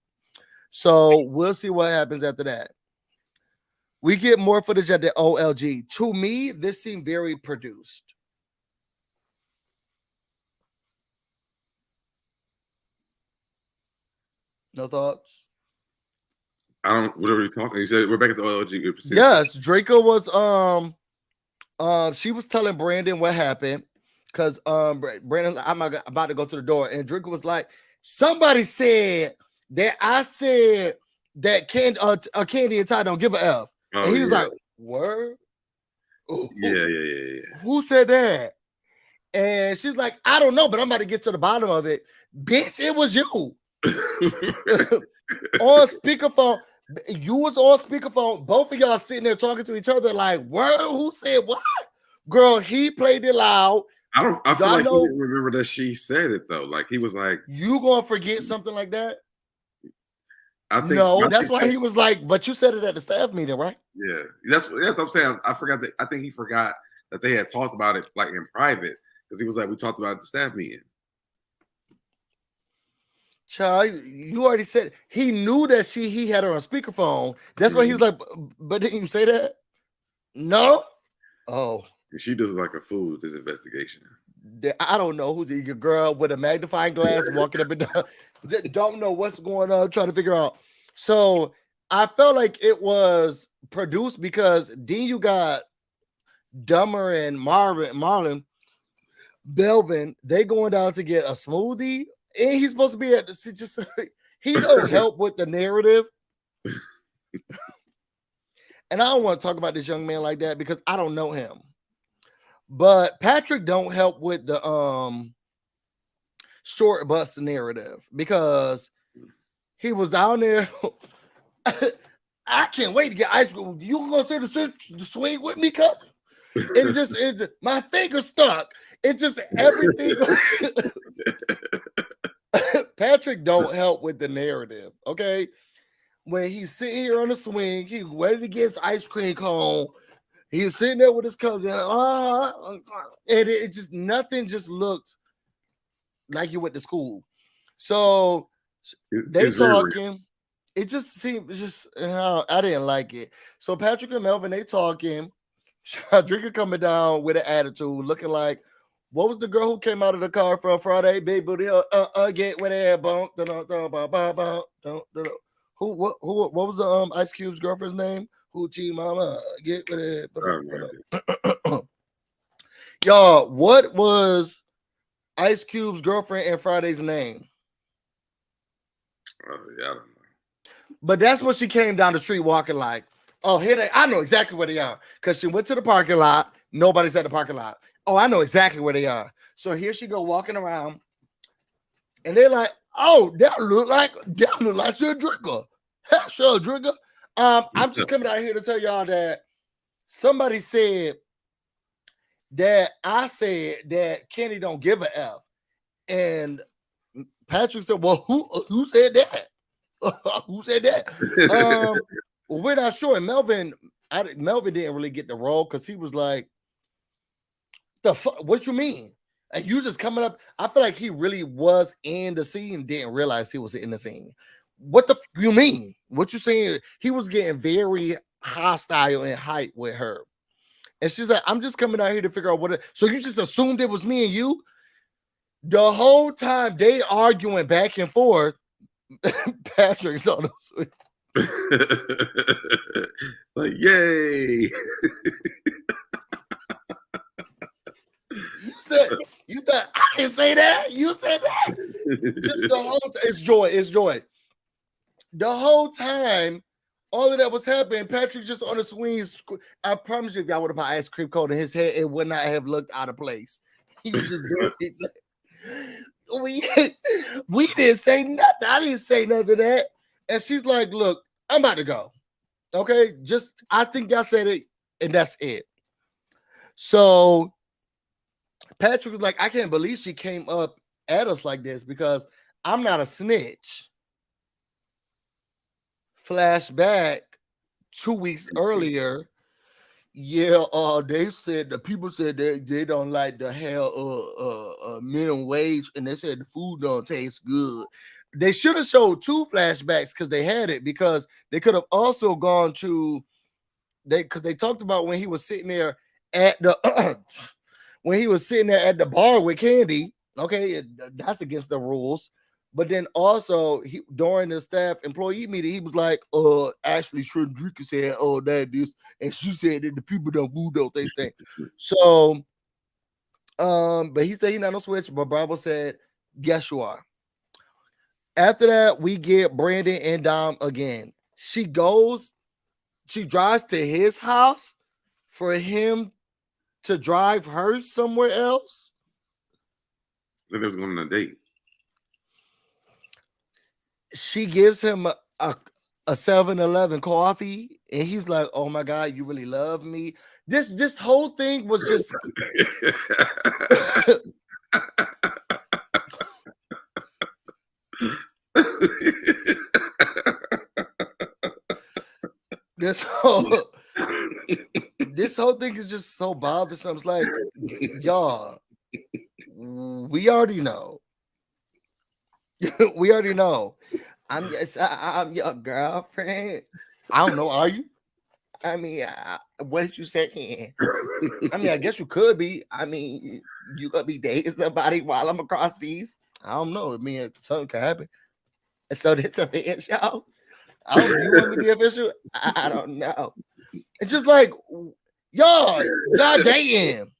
So we'll see what happens after that. We get more footage at the OLG. To me, this seemed very produced. No thoughts? I don't. Whatever you're talking. You said we're back at the OLG. Yes, Draco was she was telling Brandon what happened because Brandon, I'm about to go to the door, and Draco was like, somebody said that I said that Kandi and Ty don't give a F. Oh, and he was like, word? Yeah. Who said that? And she's like, I don't know, but I'm about to get to the bottom of it. Bitch, it was you. On speakerphone. You was on speakerphone. Both of y'all sitting there talking to each other like, word? Who said what? Girl, he played it loud. I feel like he didn't remember that she said it though. Like he was like, you gonna forget something like that? I think no, that's why he was like, but you said it at the staff meeting, right? Yeah, that's what I'm saying. I forgot that. I think he forgot that they had talked about it like in private because he was like, we talked about it at the staff meeting. Child, you already said he knew that he had her on speakerphone. That's why he was like, but didn't you say that? No. Oh, she does like a fool with this investigation. I don't know who's your girl with a magnifying glass walking up and down. Don't know what's going on, trying to figure out. So I felt like it was produced because you got Dumber and Marlon, Belvin, they going down to get a smoothie, and he's supposed to be at the just he don't help with the narrative. And I don't want to talk about this young man like that because I don't know him. But Patrick don't help with the short bus narrative because he was down there. I can't wait to get ice cream. You gonna say the swing with me, cousin? It's my finger stuck. It's just everything. Patrick don't help with the narrative. Okay, when he's sitting here on the swing, he's ready to get his ice cream cone. He's sitting there with his cousin, and it just nothing just looked like you went to school. So they talking. It just seemed I didn't like it. So Patrick and Melvin, they talking. Drinker coming down with an attitude, looking like, what was the girl who came out of the car from Friday? Big booty, get with that bump. Who? What was the Ice Cube's girlfriend's name? Hoochie Mama, get with it. Y'all, what was Ice Cube's girlfriend and Friday's name? Oh, yeah, I don't know. But that's what she came down the street walking like, oh, here they, I know exactly where they are. Because she went to the parking lot. Nobody's at the parking lot. Oh, I know exactly where they are. So here she go walking around. And they're like, oh, that look like Sir Drinker. Sir Drinker. I'm just coming out here to tell y'all that somebody said that I said that Kenny don't give a F. And Patrick said, well, who said that? Who said that? Well, we're not sure. And Melvin didn't really get the role because he was like, the fuck, what you mean? And you just coming up. I feel like he really was in the scene, didn't realize he was in the scene. What the you mean? What you saying? He was getting very hostile and hype with her. And she's like, I'm just coming out here to figure out what so you just assumed it was me and you? The whole time they arguing back and forth, Patrick's on the like, yay. You thought I didn't say that? You said that? Just the whole it's joy. The whole time, all of that was happening. Patrick just on the swings. I promise you, if y'all would have put ice cream cone in his head, it would not have looked out of place. He was just we didn't say nothing. I didn't say none of that. And she's like, look, I'm about to go. Okay, just I think y'all said it, and that's it. So Patrick was like, I can't believe she came up at us like this because I'm not a snitch. Flashback 2 weeks earlier. Yeah, they said the people said they don't like the hell minimum wage, and they said the food don't taste good. They should have showed two flashbacks because they had it, because they could have also gone to because they talked about when he was sitting there at the when he was sitting there at the bar with Kandi. Okay, that's against the rules. But then also during the staff employee meeting, he was like, actually Shendrika said, that this, and she said that the people don't move those things. So but he said he not no switch, but Bravo said, yes, you are. After that, we get Brandon and Dom again. She drives to his house for him to drive her somewhere else. I think they was going on a date. She gives him a 7-Eleven coffee, and he's like, "Oh my God, you really love me." This whole thing was just this whole thing is just so bothersome. It's like, y'all, we already know. We already know. I'm your girlfriend. I don't know. Are you? I mean, what did you say? I mean, I guess you could be. I mean, you could be dating somebody while I'm across seas. I don't know. I mean, something could happen. And so this a bitch, y'all. You want me to be official? I don't know. It's just like, y'all, goddamn.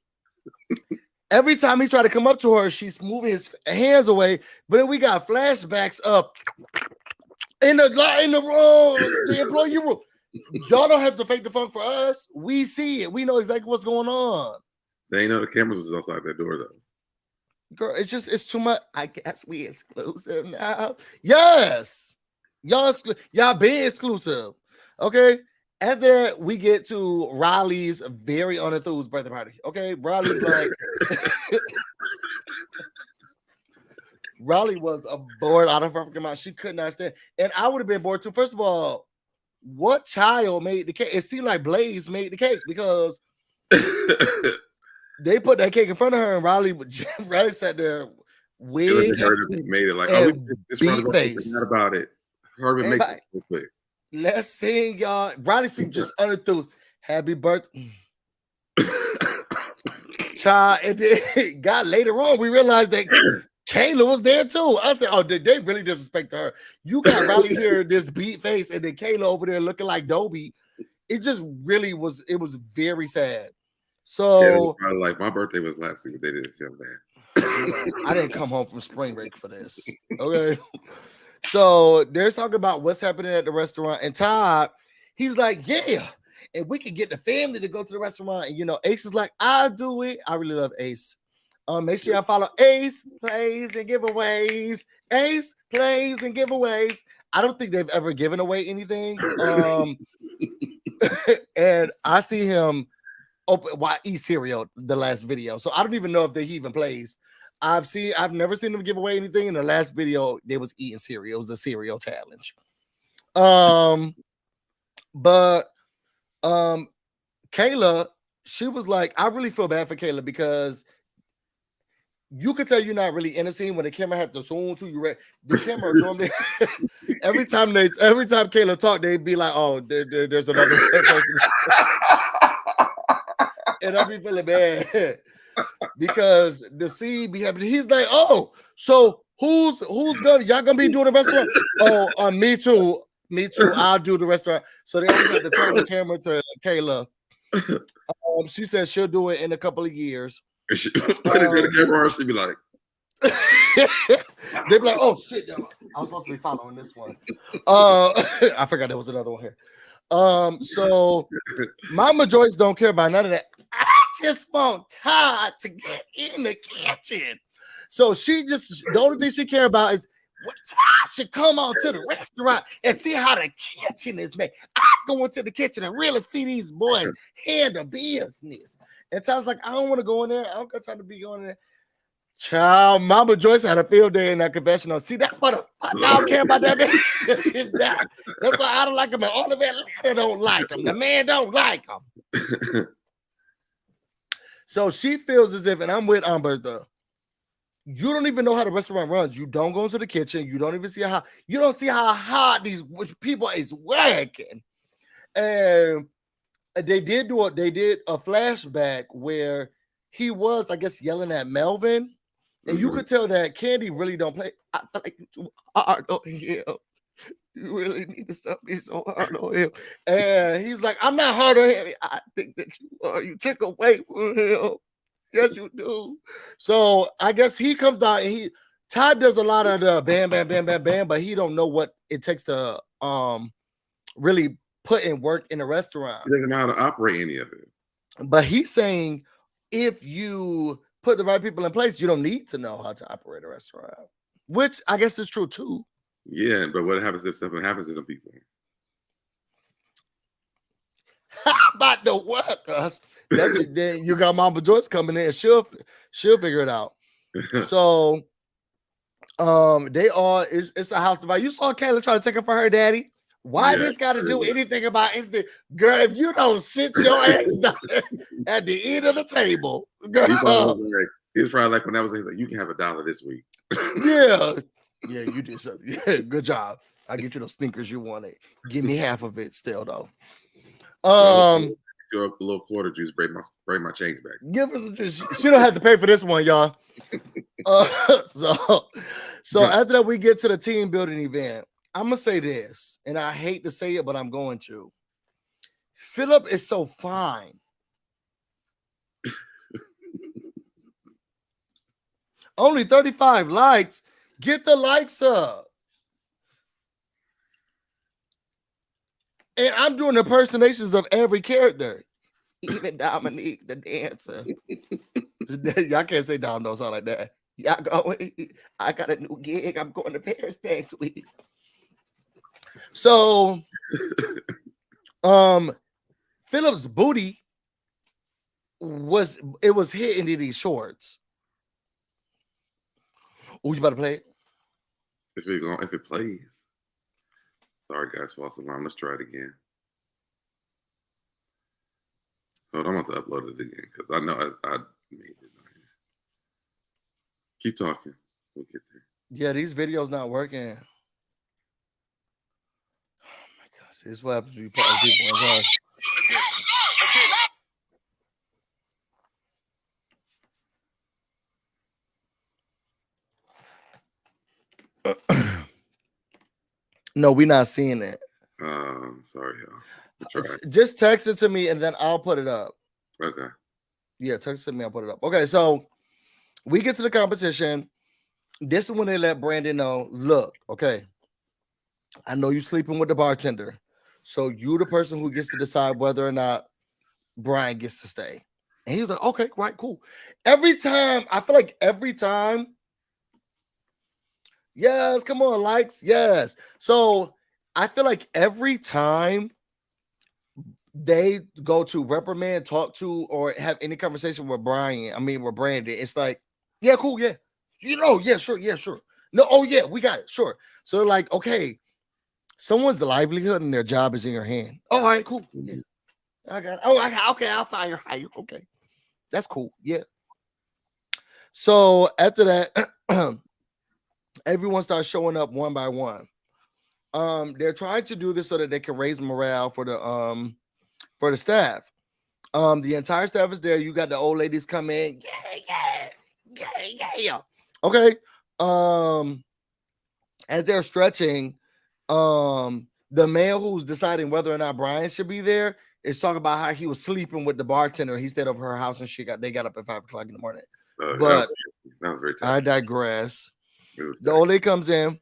Every time he tried to come up to her, she's moving his hands away. But then we got flashbacks up in the room, the employee room. Y'all don't have to fake the funk for us. We see it. We know exactly what's going on. They ain't know the cameras was outside that door though. Girl, it's too much. I guess we exclusive now. Yes, y'all be exclusive. Okay. After that, we get to Riley's very unenthused birthday party. Okay, Riley's like, Riley was bored out of her fucking mind. She could not stand, and I would have been bored too. First of all, what child made the cake? It seemed like Blaze made the cake because they put that cake in front of her, and Riley sat there, wig, made it like, this face. Not about it. Herman makes it real quick. Let's sing, y'all. Riley seemed just unenthused. Happy birthday, child. And then got later on, we realized that Kayla was there too. I said, "Oh, did they really disrespect her?" You got Riley here, this beat face, and then Kayla over there looking like Dobie. It just really was. It was very sad. So, yeah, like my birthday was last week, but they didn't feel bad. I didn't come home from spring break for this. Okay. So they're talking about what's happening at the restaurant, and Todd, he's like, yeah, and we can get the family to go to the restaurant. And Ace is like, I'll do it. I really love Ace. Make sure y'all follow Ace Plays and Giveaways. Ace Plays and Giveaways. I don't think they've ever given away anything. And I see him eat cereal the last video, so I don't even know if he even plays. I've never seen them give away anything. In the last video, they was eating cereal. It was a cereal challenge. But Kayla, she was like, I really feel bad for Kayla because you could tell you're not really in a scene when the camera had to zoom to you. The camera normally every time Kayla talked, they'd be like, oh, there's another person. And I'd be feeling bad. Because the scene be happening. He's like, oh, so who's y'all gonna be doing the restaurant? Oh, me too. I'll do the restaurant. So they always have to turn the camera to Kayla. She says she'll do it in a couple of years. She the camera, she'd be like, they'd be like, oh shit, I was supposed to be following this one. I forgot there was another one here. So Mama Joyce don't care about none of that. I just want Todd to get in the kitchen. So the only thing she care about is what Todd should come on to the restaurant and see how the kitchen is made. I go into the kitchen and really see these boys handle business. And Todd's like, I don't want to go in there. I don't got time to be going in there. Child, Mama Joyce had a field day in that confessional. See, that's why the fuck I don't care about that man. That's why I don't like him. And all of Atlanta don't like him. The man don't like him. So she feels as if, and I'm with Umberto, you don't even know how the restaurant runs. You don't go into the kitchen. You don't even see how hard these people is working. And they did a flashback where he was, I guess, yelling at Melvin. And you could tell that Kandi really don't play. I feel like you too hard on him. You really need to stop being so hard on him. And he's like, I'm not hard on him. I think that you are. You took away from him. Yes, you do. So I guess he comes out and Todd does a lot of the bam, bam, bam, bam, bam, but he don't know what it takes to really put in work in a restaurant. He doesn't know how to operate any of it. But he's saying if you put the right people in place, you don't need to know how to operate a restaurant, which I guess is true too. Yeah, but what happens if something happens to them people? How about the workers? Then you got Mama Joyce coming in. She'll figure it out. So it's a house divide. You saw Kayla try to take it for her daddy. Why this got to do anything about anything? Girl, if you don't sit your ass down at the end of the table, girl. He's probably like when I was like, you can have $1 this week. Yeah, you did something. Yeah, good job. I'll get you those sneakers you wanted. Give me half of it still though. A little quarter juice, bring my change back. Give us a juice. She don't have to pay for this one, y'all. So after that, we get to the team building event. I'm gonna say this, and I hate to say it, but I'm going to. Philip is so fine. Only 35 likes. Get the likes up. And I'm doing impersonations of every character. Even Dominique, the dancer. Y'all can't say Dom don't sound like that. Y'all going, I got a new gig. I'm going to Paris next week. So, Philip's booty was hitting in these shorts. Oh, you about to play it? If it plays. Sorry, guys, false alarm. Let's try it again. Hold on, I'm going to upload it again because I know I made it. Keep talking. We'll get there. Yeah, these videos not working. Oh my gosh, this is what happens when you put people on. No, we're not seeing it. Sorry, y'all. Just text it to me and then I'll put it up. Okay. Yeah, text it to me, I'll put it up. Okay, so we get to the competition. This is when they let Brandon know, look, okay, I know you're sleeping with the bartender. So you the person who gets to decide whether or not Brian gets to stay. And he's like, okay, right, cool. Every time, yes, come on, likes, yes. So I feel like every time they go to reprimand, talk to, or have any conversation with with Brandon, it's like, yeah, cool, yeah. Yeah, sure. No, oh yeah, we got it, sure. So they're like, okay, someone's livelihood and their job is in your hand. Oh, all right, cool. Yeah. I got it. Oh, okay, I'll fire you. Okay. That's cool. Yeah. So after that, everyone starts showing up one by one. They're trying to do this so that they can raise morale for the staff. The entire staff is there. You got the old ladies come in. Yeah. Okay. As they're stretching, the man who's deciding whether or not Brian should be there is talking about how he was sleeping with the bartender. He stayed over her house and they got up at 5 o'clock in the morning. But that was very tough. I digress. The old lady comes in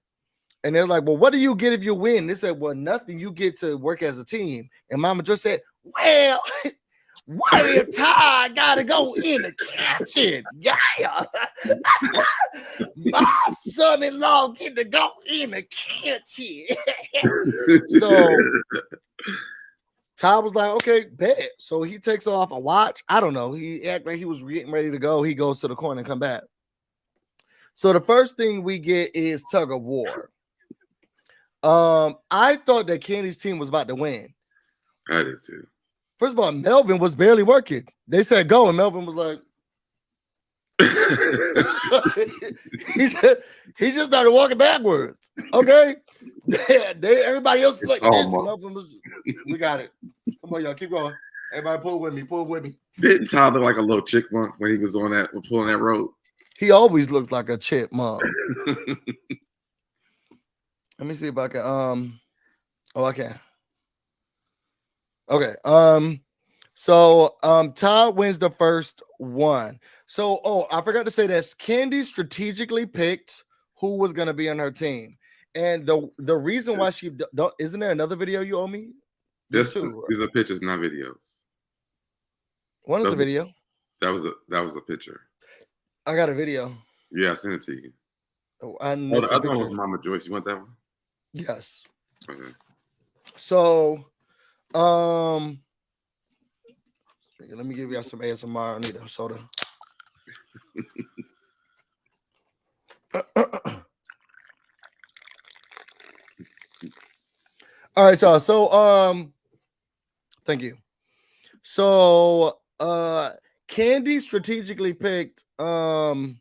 and they're like, well, what do you get if you win? They said, well, nothing. You get to work as a team. And Mama just said, well, why if Ty gotta go in the kitchen? Yeah. My son-in-law get to go in the kitchen. So Ty was like, okay, bet. So he takes off a watch. I don't know. He acted like he was getting ready to go. He goes to the corner and come back. So the first thing we get is tug of war. I thought that Kandi's team was about to win. I did too. First of all, Melvin was barely working. They said go, and Melvin was like, he just started walking backwards. Okay, everybody else was like, Melvin was, we got it. Come on, y'all, keep going. Everybody pull with me. Didn't Todd look like a little chipmunk when he was on that pulling that rope? He always looks like a chipmunk. Let me see if I can. Oh, I can. Okay. So Todd wins the first one. So I forgot to say this. Kandi strategically picked who was gonna be on her team, and the reason why she don't isn't there another video you owe me? These are pictures, not videos. One is a video. That was a picture. I got a video. Yeah, I sent it to you. Oh, the other one was Mama Joyce. You want that one? Yes. Okay. So, let me give y'all some ASMR. I need a soda. All right, y'all. So, thank you. So, Kandi strategically picked the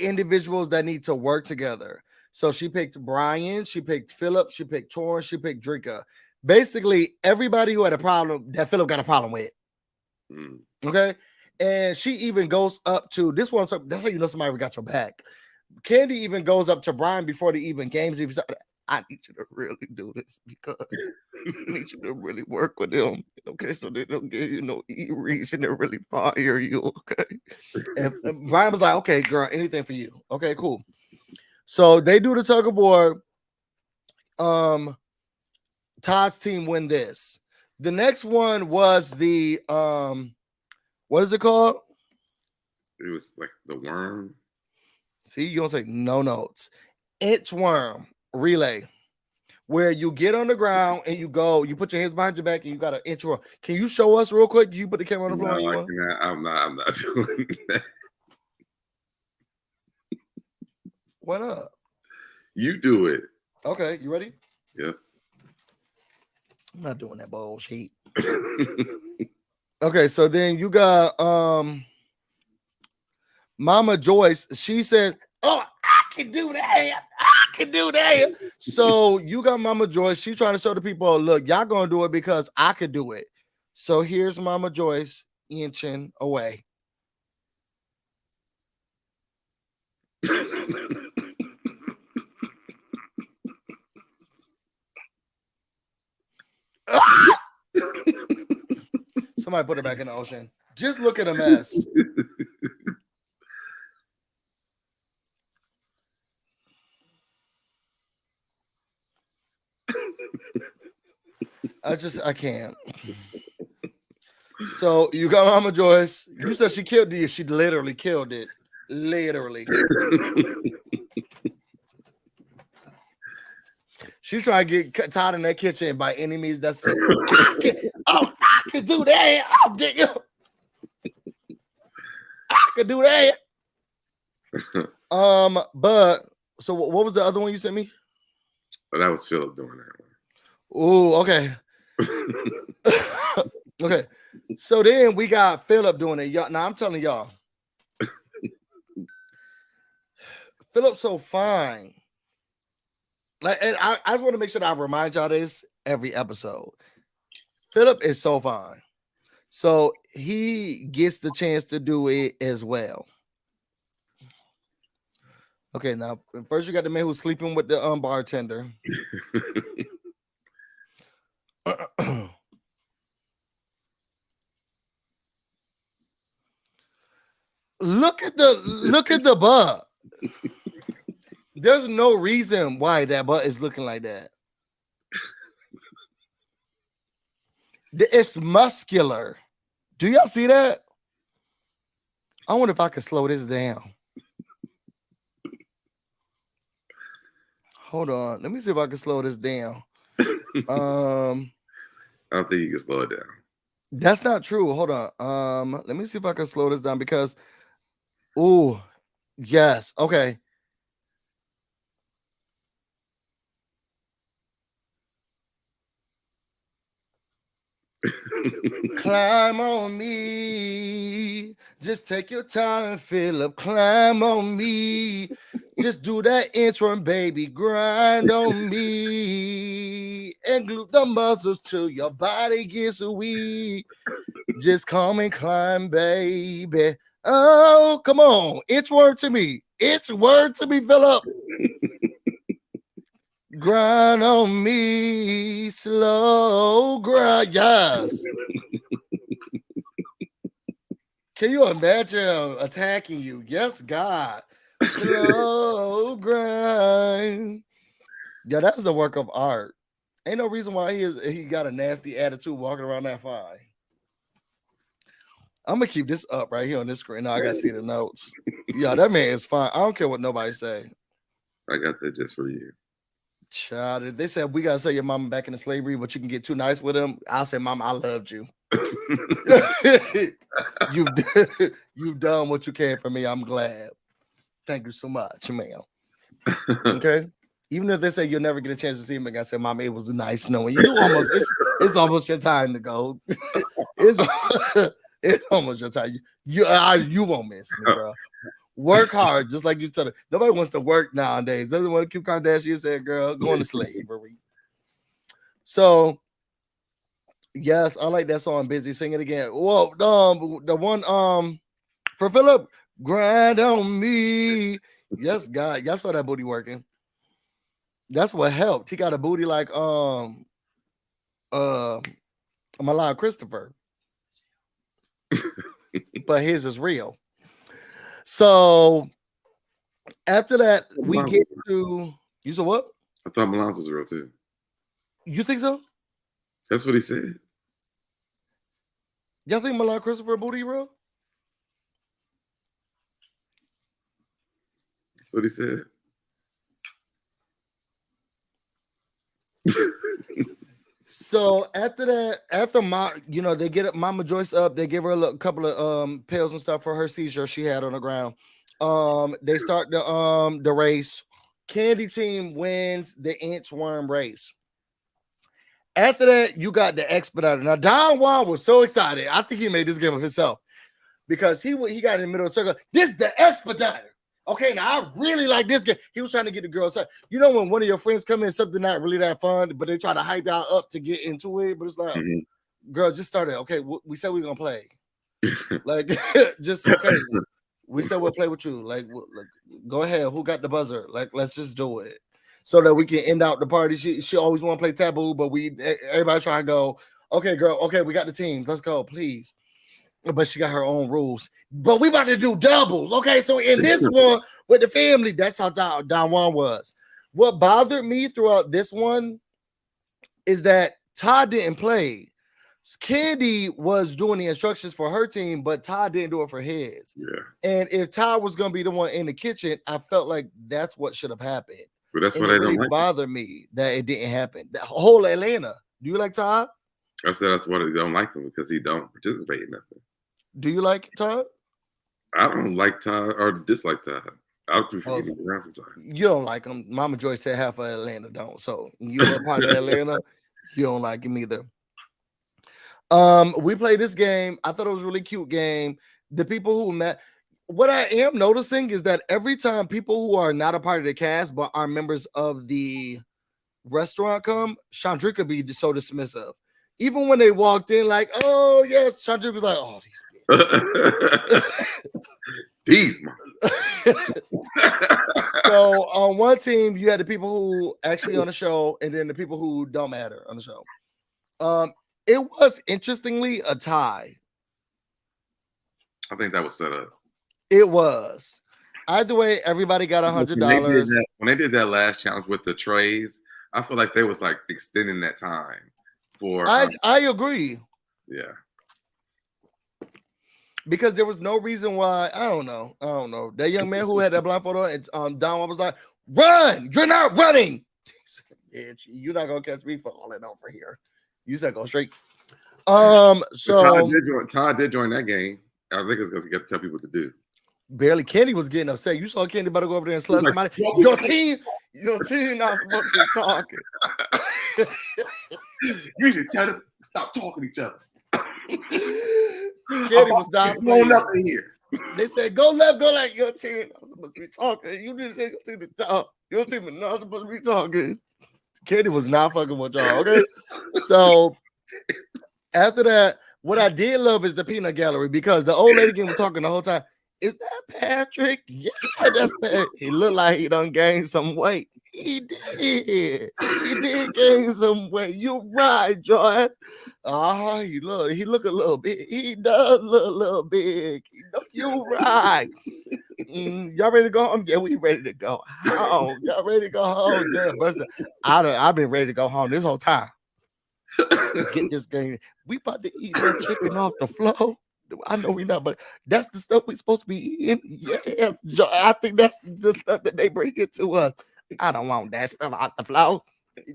individuals that need to work together. So she picked Brian, she picked Philip, she picked Torrance, she picked Drika. Basically, everybody who had a problem that Philip got a problem with. Okay. And she even goes up to this one. So that's how you know somebody got your back. Kandi even goes up to Brian before the even games even started. I need you to really do this because I need you to really work with them. Okay, so they don't give you no reason to really fire you. Okay. And Brian was like, okay, girl, anything for you. Okay, cool. So they do the tug of war. Todd's team win this. The next one was the what is it called? It was like the worm. See, you don't say no notes. Inchworm relay, where you get on the ground and you put your hands behind your back and you got an inchworm. Can you show us real quick? You put the camera on the floor. No, I'm not doing that. Why not? You do it. Okay, you ready? Yep. I'm not doing that bullshit. Okay, so then you got Mama Joyce. She said, "Oh, I can do that. I can do that." So you got Mama Joyce. She's trying to show the people, look, y'all gonna do it because I could do it. So here's Mama Joyce inching away. Somebody put her back in the ocean. Just look at a mess. I can't. So you got Mama Joyce. You said she killed it. She literally killed it. Literally. She trying to get Todd in that kitchen by any means that's it. I can do that. Oh, damn. I can do that. But so what was the other one you sent me? Oh, that was Philip doing that one. Oh, okay. Okay. So then we got Philip doing it. Y'all, now I'm telling y'all. Philip's so fine. Like, and I just want to make sure that I remind y'all this every episode. Philip is so fine. So he gets the chance to do it as well. Okay, now first you got the man who's sleeping with the bartender. Look at the butt. There's no reason why that butt is looking like that. It's muscular. Do y'all see that? I wonder if I could slow this down. Hold on. Let me see if I can slow this down. I don't think you can slow it down. That's not true. Hold on. Let me see if I can slow this down because oh, yes. Okay. Climb on me. Just take your time, Philip. Climb on me. Just do that interim, baby. Grind on me. And glue the muscles till your body gets weak. Just come and climb, baby. Oh, come on. It's word to me. It's word to me, Philip. Grind on me, slow grind. Yes. Can you imagine attacking you? Yes, God. Slow grind. Yeah, that was a work of art. Ain't no reason why he got a nasty attitude walking around that fine. I'm gonna keep this up right here on this screen. Now I gotta see the notes. Yeah, that man is fine. I don't care what nobody say. I got that just for you. Child, if they said we gotta sell your mama back into slavery, but you can get too nice with him, I'll say, Mama, I loved you. You've done what you can for me. I'm glad. Thank you so much, ma'am. Okay. Even if they say you'll never get a chance to see him again, I said, Mama, it was nice knowing you. It's almost your time to go. It's almost your time. You won't miss me, bro. Work hard, just like you said. Nobody wants to work nowadays. Doesn't want to keep Kardashian said, girl, going to slavery. So, yes, I like that song. Busy, sing it again. Well, the one for Philip, grind on me. Yes, God, y'all saw that booty working. That's what helped. He got a booty like Malaya Christopher, but his is real. So after that, we get to you said what? I thought Milan's was real too. You think so? That's what he said. Y'all think Malaya Christopher booty real? That's what he said. So after that, they get Mama Joyce up, they give her a couple of pills and stuff for her seizure she had on the ground. They start the race. Kandi team wins the inchworm race. After that, you got the expediter. Now Don Juan was so excited. I think he made this game of himself because he got in the middle of the circle. This is the expediter. Okay, now I really like this game. He was trying to get the girl. You know when one of your friends come in, something not really that fun, but they try to hype y'all up to get into it. But it's like, girl, just started. Okay, we said we're gonna play. Like, just okay. We said we'll play with you. Like, go ahead. Who got the buzzer? Like, let's just do it so that we can end out the party. She always want to play taboo, but everybody try to go. Okay, girl. Okay, we got the teams. Let's go, please. But she got her own rules. But we about to do doubles. Okay, so in this one with the family, that's how Don Juan was. What bothered me throughout this one is that Todd didn't play. Kandi was doing the instructions for her team, but Todd didn't do it for his. Yeah. And if Todd was going to be the one in the kitchen, I felt like that's what should have happened. But that's what I don't like. Bothered me that it didn't happen. The whole Atlanta. Do you like Todd? I said that's what I don't like him because he don't participate in nothing. Do you like Todd? I don't like Todd or dislike Todd. I prefer him around sometimes. You don't like him. Mama Joyce said half of Atlanta don't. So you're a part of Atlanta. You don't like him either. We played this game. I thought it was a really cute game. The people who met. What I am noticing is that every time people who are not a part of the cast but are members of the restaurant come, Chandrika be so dismissive. Even when they walked in, like, oh yes, Chandrika was like, oh these So on one team, you had the people who actually on the show, and then the people who don't matter on the show. It was interestingly a tie. I think that was set up. It was. Either way, everybody got $100. When they did that last challenge with the trays, I feel like they was like extending that time for. I agree. Yeah. Because there was no reason why. I don't know. That young man who had that blindfold on, and Don was like, "Run! You're not running. You're not gonna catch me falling over here. You said go straight." So Todd did join that game. I think it's because he got to tell people what to do. Barely. Kandi was getting upset. You saw Kandi about to go over there and slap somebody. Your team not supposed to be talking. You should tell them stop talking to each other. Kandi was not going up in here. They said go left, go like your team not supposed to be talking. You just said your team to talk. Your team is not supposed to be talking. Kandi was not fucking with y'all. Okay, so after that, What I did love is the peanut gallery because the old lady again was talking the whole time. Is that Patrick? Yeah, that's Patrick. He looked like he done gained some weight. He did. He did gain some weight. You're right, Joyce. He look a little bit. He does look a little big. You're right. Y'all ready to go home? Yeah, we ready to go home. Y'all ready to go home? Yeah, but I've been ready to go home this whole time. Get this game. We about to eat that chicken off the floor. I know we not, but that's the stuff we supposed to be eating. Yeah, I think that's the stuff that they bring it to us. I don't want that stuff off the floor.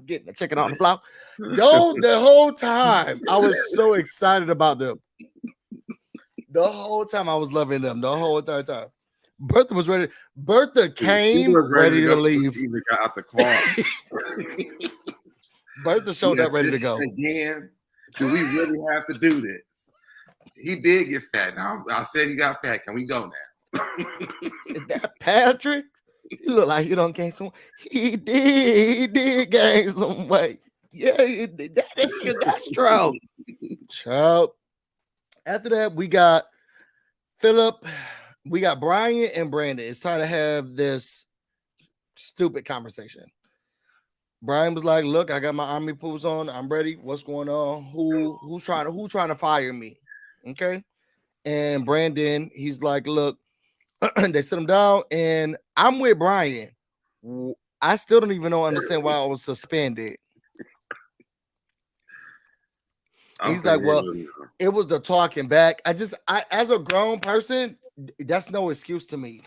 Getting the chicken on the floor. Yo, the whole time I was so excited about them. The whole time I was loving them. The whole entire time. Bertha was ready. Bertha came ready to leave. She got out the car. Bertha showed up ready to go. Again, do we really have to do this? He did get fat. Now I said he got fat. Can we go now? Is that Patrick? He look like he don't gain some. He did gain some weight. Yeah, that's true. Child. After that, we got Philip. We got Brian and Brandon. It's time to have this stupid conversation. Brian was like, "Look, I got my army boots on. I'm ready. What's going on? Who's trying to fire me?" Okay. And Brandon, he's like, "Look," they sit him down, and I'm with Brian. I still don't even understand why I was suspended. He's like, "Well, it was the talking back. I as a grown person, that's no excuse to me.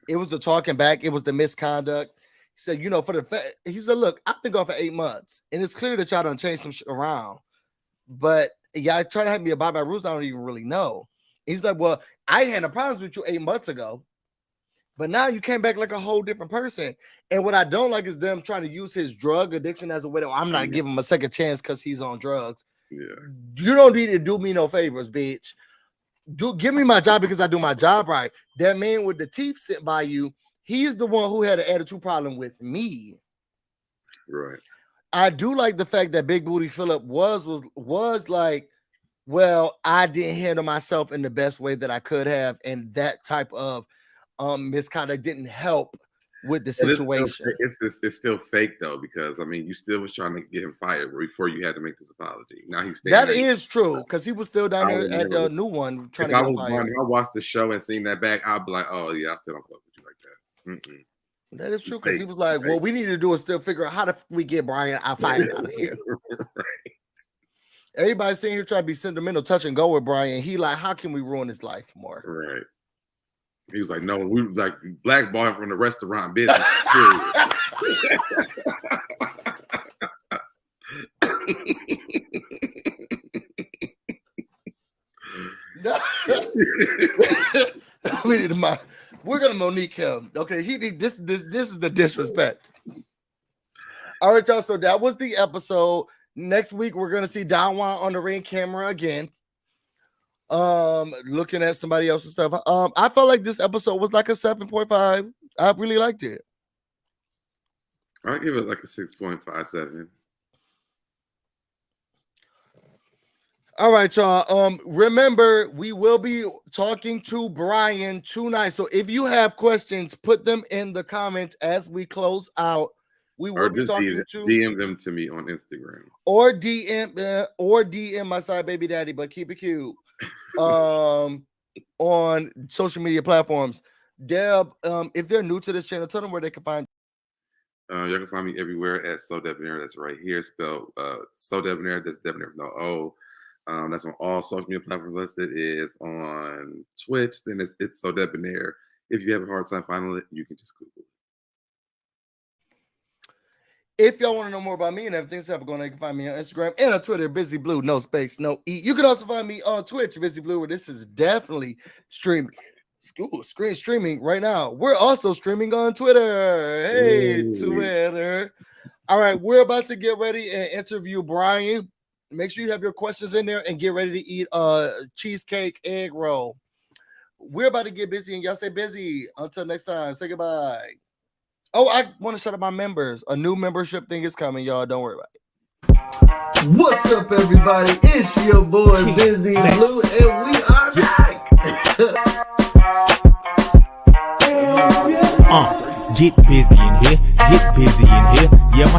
It was the talking back. It was the misconduct." He said, for the fact, he said, "Look, I've been gone for 8 months, and it's clear that y'all done changed some shit around. But y'all try to have me abide by rules I don't even really know." He's like, "Well, I had no problems with you 8 months ago, but now you came back like a whole different person. And what I don't like is them trying to use his drug addiction as a way to, I'm not giving him a second chance because he's on drugs. Yeah. You don't need to do me no favors, bitch. Give me my job because I do my job right. That man with the teeth sitting by you, he's the one who had an attitude problem with me." Right. I do like the fact that Big Booty Phillip was like, "Well, I didn't handle myself in the best way that I could have, and that type of misconduct didn't help with the situation." It's still fake though, because I mean, you still was trying to get him fired before you had to make this apology. Now he's that is true, because he was still down there at the new one trying to get him fired. If I watched the show and seen that back, I'd be like, "Oh yeah, I still don't fuck with you like that." Mm-mm. That is true, because he was like, "What we need to do is still figure out how do we get Brian fired out of here." Right. Everybody's sitting here trying to be sentimental, touch and go with Brian. He like, how can we ruin his life more? Right. He was like, "No, we like blackball him from the restaurant business." We're gonna Monique him. Okay, this is the disrespect. All right, y'all. So that was the episode. Next week we're gonna see Dawan on the ring camera again. Looking at somebody else's stuff. I felt like this episode was like a 7.5. I really liked it. I'll give it like a 6.57. All right, y'all. Remember, we will be talking to Brian tonight. So if you have questions, put them in the comments as we close out. We will be talking to DM them to me on Instagram. Or DM my side baby daddy, but keep it cute. On social media platforms. Deb, if they're new to this channel, tell them where they can find you. You can find me everywhere at So Debonair. That's right here, spelled So Debonair. That's Debonair with no O. That's on all social media platforms. Unless it is on Twitch, then it's So Debonair. If you have a hard time finding it, you can just Google it. If y'all want to know more about me and everything, so you can find me on Instagram and on Twitter, BusyBlu, no space, no E. You can also find me on Twitch, BusyBlu, where this is definitely streaming right now. We're also streaming on Twitter. Hey, Twitter. All right, we're about to get ready and interview Brian. Make sure you have your questions in there and get ready to eat cheesecake egg roll. We're about to get busy, and y'all stay busy. Until next time, say goodbye. Oh, I want to shout out my members. A new membership thing is coming, y'all. Don't worry about it. What's up, everybody? It's your boy BusyBlu, and we are back. Get busy in here, get busy in here. Yeah, my